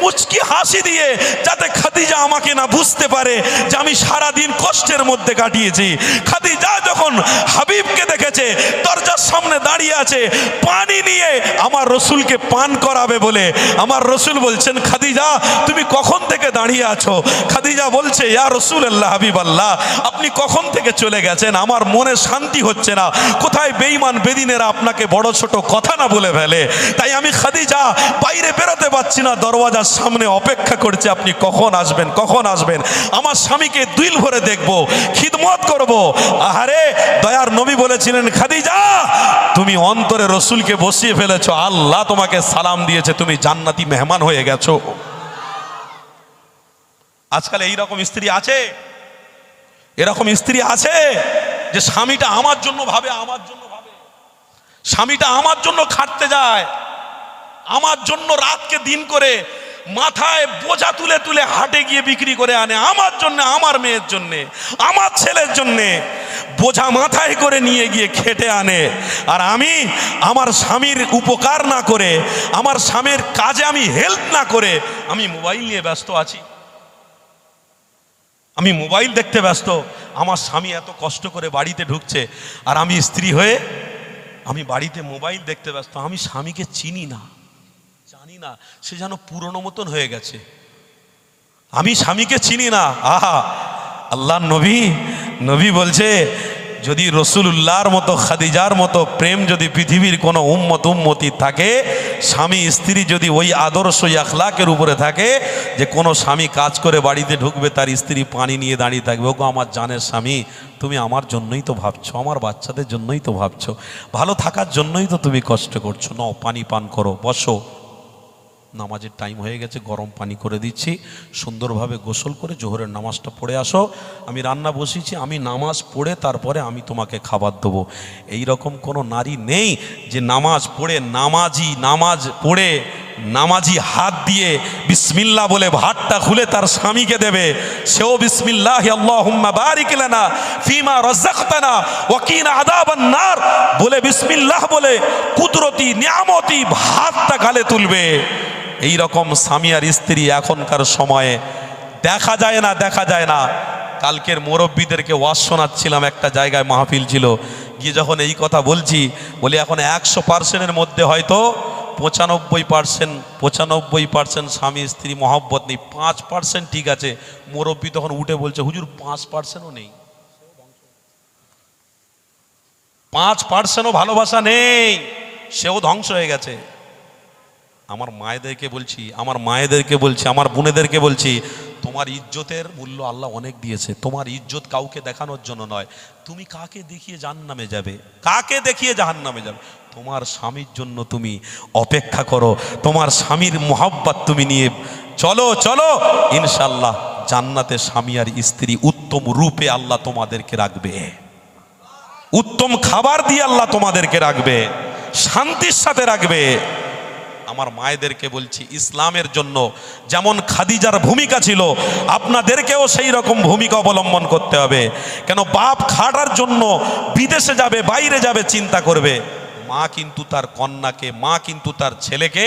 Speaker 1: মুচকি হাসি দিয়ে, যাতে খাদিজা আমাকে না বুঝতে পারে যে আমি সারা দিন কষ্টের মধ্যে কাটিয়েছি। খাদিজা যখন হাবিবকে দেখেছে দরজার সামনে দাঁড়িয়ে আছে, পানি নিয়ে আমার রসুলকে পান করাবে বলে, আমার রসুল বলছেন, খাদিজা তুমি কখন থেকে দাঁড়িয়ে আছো? খাদিজা বলছে, ইয়া রাসূলুল্লাহ, হাবিবাল্লাহ, আপনি কখন থেকে চলে গেছেন? আমার মনে শান্তি হচ্ছে না, কোথায় বেঈমান বেদিনেরা আপনাকে বড় ছোট কথা না বলে ফেলে, তাই আমি খাদিজা বাইরে বেরোতে পারছি না, দরওয়াজার সামনে অপেক্ষা অপেক্ষা করছে আপনি কখন আসবেন, কখন আসবেন। আমার স্বামীকে দিল ভরে দেখব, খিদমত করব। আহারে দয়ার নবী বলেছিলেন, খাদিজা তুমি অন্তরে রসুলকে বসিয়ে ফেলেছো, আল্লাহ তোমাকে সালাম দিয়েছে, তুমি জান্নাতি মেহমান হয়ে গেছো। আজকাল এইরকম স্ত্রী আছে, এরকম স্ত্রী আছে যে স্বামীটা আমার জন্য ভাবে, আমার জন্য ভাবে, স্বামীটা আমার জন্য খাটতে যায়, আমার জন্য রাতকে দিন করে মাথায় বোঝা তুলে তুলে হাটে গিয়ে বিক্রি করে আনে, আমার জন্য, আমার মেয়ের জন্যে, আমার ছেলের জন্যে বোঝা মাথায় করে নিয়ে গিয়ে খেটে আনে। আর আমি আমার স্বামীর উপকার না করে, আমার স্বামীর কাজে আমি হেল্প না করে আমি মোবাইল নিয়ে ব্যস্ত আছি, আমি মোবাইল দেখতে ব্যস্ত। আমার স্বামী এত কষ্ট করে বাড়িতে ঢুকছে আর আমি স্ত্রী হয়ে আমি বাড়িতে মোবাইল দেখতে ব্যস্ত। আমি স্বামীকে চিনি না, জানি না, সে যেন পুরনো মতন হয়ে গেছে, আমি স্বামীকে চিনি না। আহা, আল্লাহ নবী বলছে, যদি রসুলুল্লাহর মতো, খাদিজার মতো প্রেম যদি পৃথিবীর কোনো উম্মতি থাকে, স্বামী স্ত্রী যদি ওই আদর্শ আখলাকের উপরে থাকে, যে কোনো স্বামী কাজ করে বাড়িতে ঢুকবে, তার স্ত্রী পানি নিয়ে দাঁড়িয়ে থাকবে, ওগো আমার জানের স্বামী, তুমি আমার জন্যই তো ভাবছো, আমার বাচ্চাদের জন্যই তো ভাবছো, ভালো থাকার জন্যই তো তুমি কষ্ট করছো, নাও পানি পান করো, বসো, নামাজের টাইম হয়ে গেছে, গরম পানি করে দিচ্ছি, সুন্দরভাবে গোসল করে জোহরের নামাজটা পড়ে আসো, আমি রান্না বসিয়েছি, আমি নামাজ পড়ে তারপরে আমি তোমাকে খাবার দেবো। এই রকম কোনো নারী নেই যে নামাজ পড়ে, নামাজ পড়ে নামাজি হাত দিয়ে বিসমিল্লাহ বলে ভাতটা খুলে তার স্বামীকে দেবে, সেও বিসমিল্লাহ আল্লাহুম্মা বারিক লানা ফিমা রাযাকতানা ওয়া কিনা আযাবান নার বলে বিসমিল্লাহ বলে কুদরতি নিয়ামতি ভাতটা গালে তুলবে। এই রকম স্বামী আর স্ত্রী এখনকার সময়ে দেখা যায় না, দেখা যায় না। কালকের মুরব্বীদেরকে ওয়াজ শোনাচ্ছিলাম, একটা জায়গায় মাহফিল ছিল, গিয়ে যখন এই কথা বলছি, বলি এখন 100%-এর মধ্যে হয়তো 95% স্বামী স্ত্রী মহব্বত নেই, 5% ঠিক আছে। মুরব্বী তখন উঠে বলছে, হুজুর 5%ও নেই, 5%ও ভালোবাসা নেই, সেও ধ্বংস হয়ে গেছে। আমার মায়েদেরকে বলছি, আমার বোনেদেরকে বলছি, তোমার ইজ্জতের মূল্য আল্লাহ অনেক দিয়েছে, তোমার ইজ্জত কাউকে দেখানোর জন্য নয়। তুমি কাকে দেখিয়ে জাহান্নামে যাবে, কাকে দেখিয়ে জাহান্নামে যাবে? তোমার স্বামীর জন্য তুমি অপেক্ষা করো, তোমার স্বামীর মোহাব্বত তুমি নিয়ে চলো, ইনশাল্লাহ জান্নাতে স্বামী আর স্ত্রী উত্তম রূপে আল্লাহ তোমাদেরকে রাখবে, উত্তম খাবার দিয়ে আল্লাহ তোমাদেরকে রাখবে, শান্তির সাথে রাখবে। আমার মায়েদেরকে বলছি, ইসলামের জন্য যেমন খাদিজার ভূমিকা ছিল, আপনাদেরকেও সেই রকম ভূমিকা অবলম্বন করতে হবে। কেন বাপ খাটার জন্য বিদেশে যাবে, বাইরে যাবে, চিন্তা করবে, মা কিন্তু তার কন্যাকে, মা কিন্তু তার ছেলেকে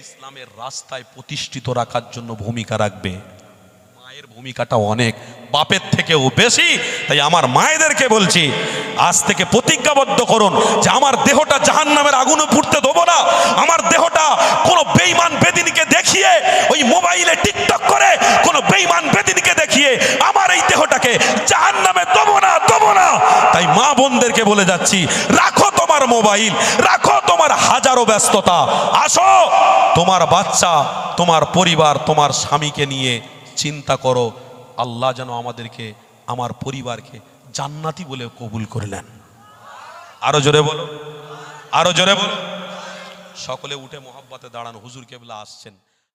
Speaker 1: ইসলামের রাস্তায় প্রতিষ্ঠিত রাখার জন্য ভূমিকা রাখবে। মায়ের ভূমিকাটা অনেক বাপের থেকেও বেশি। তাই আমার মায়েদেরকে বলছি, আজ থেকে প্রতিজ্ঞাবদ্ধ করুন যে আমার দেহটা জাহান্নামের আগুনে পুড়তে দেবো না, আমার দেহটা কোনো বেঈমান বেদিনীকে দেখিয়ে, ওই মোবাইলে টিকটক করে কোনো বেঈমান বেদিনীকে দেখিয়ে আমার এই দেহটাকে জাহান্নামে দেবো না। তাই মা বোনদেরকে বলে যাচ্ছি, রাখো তোমার মোবাইল, রাখো তোমার হাজারো ব্যস্ততা, আসো তোমার বাচ্চা, তোমার পরিবার, তোমার স্বামীকে নিয়ে চিন্তা করো, আল্লাহ যেন আমাদেরকে, আমার পরিবারকে জান্নাতি বলে কবুল করলেন। আরো জোরে বলো, আরো জোরে বলো। সকলে উঠে মোহাব্বতে দাঁড়ান, হুজুর কেবলা আসছেন।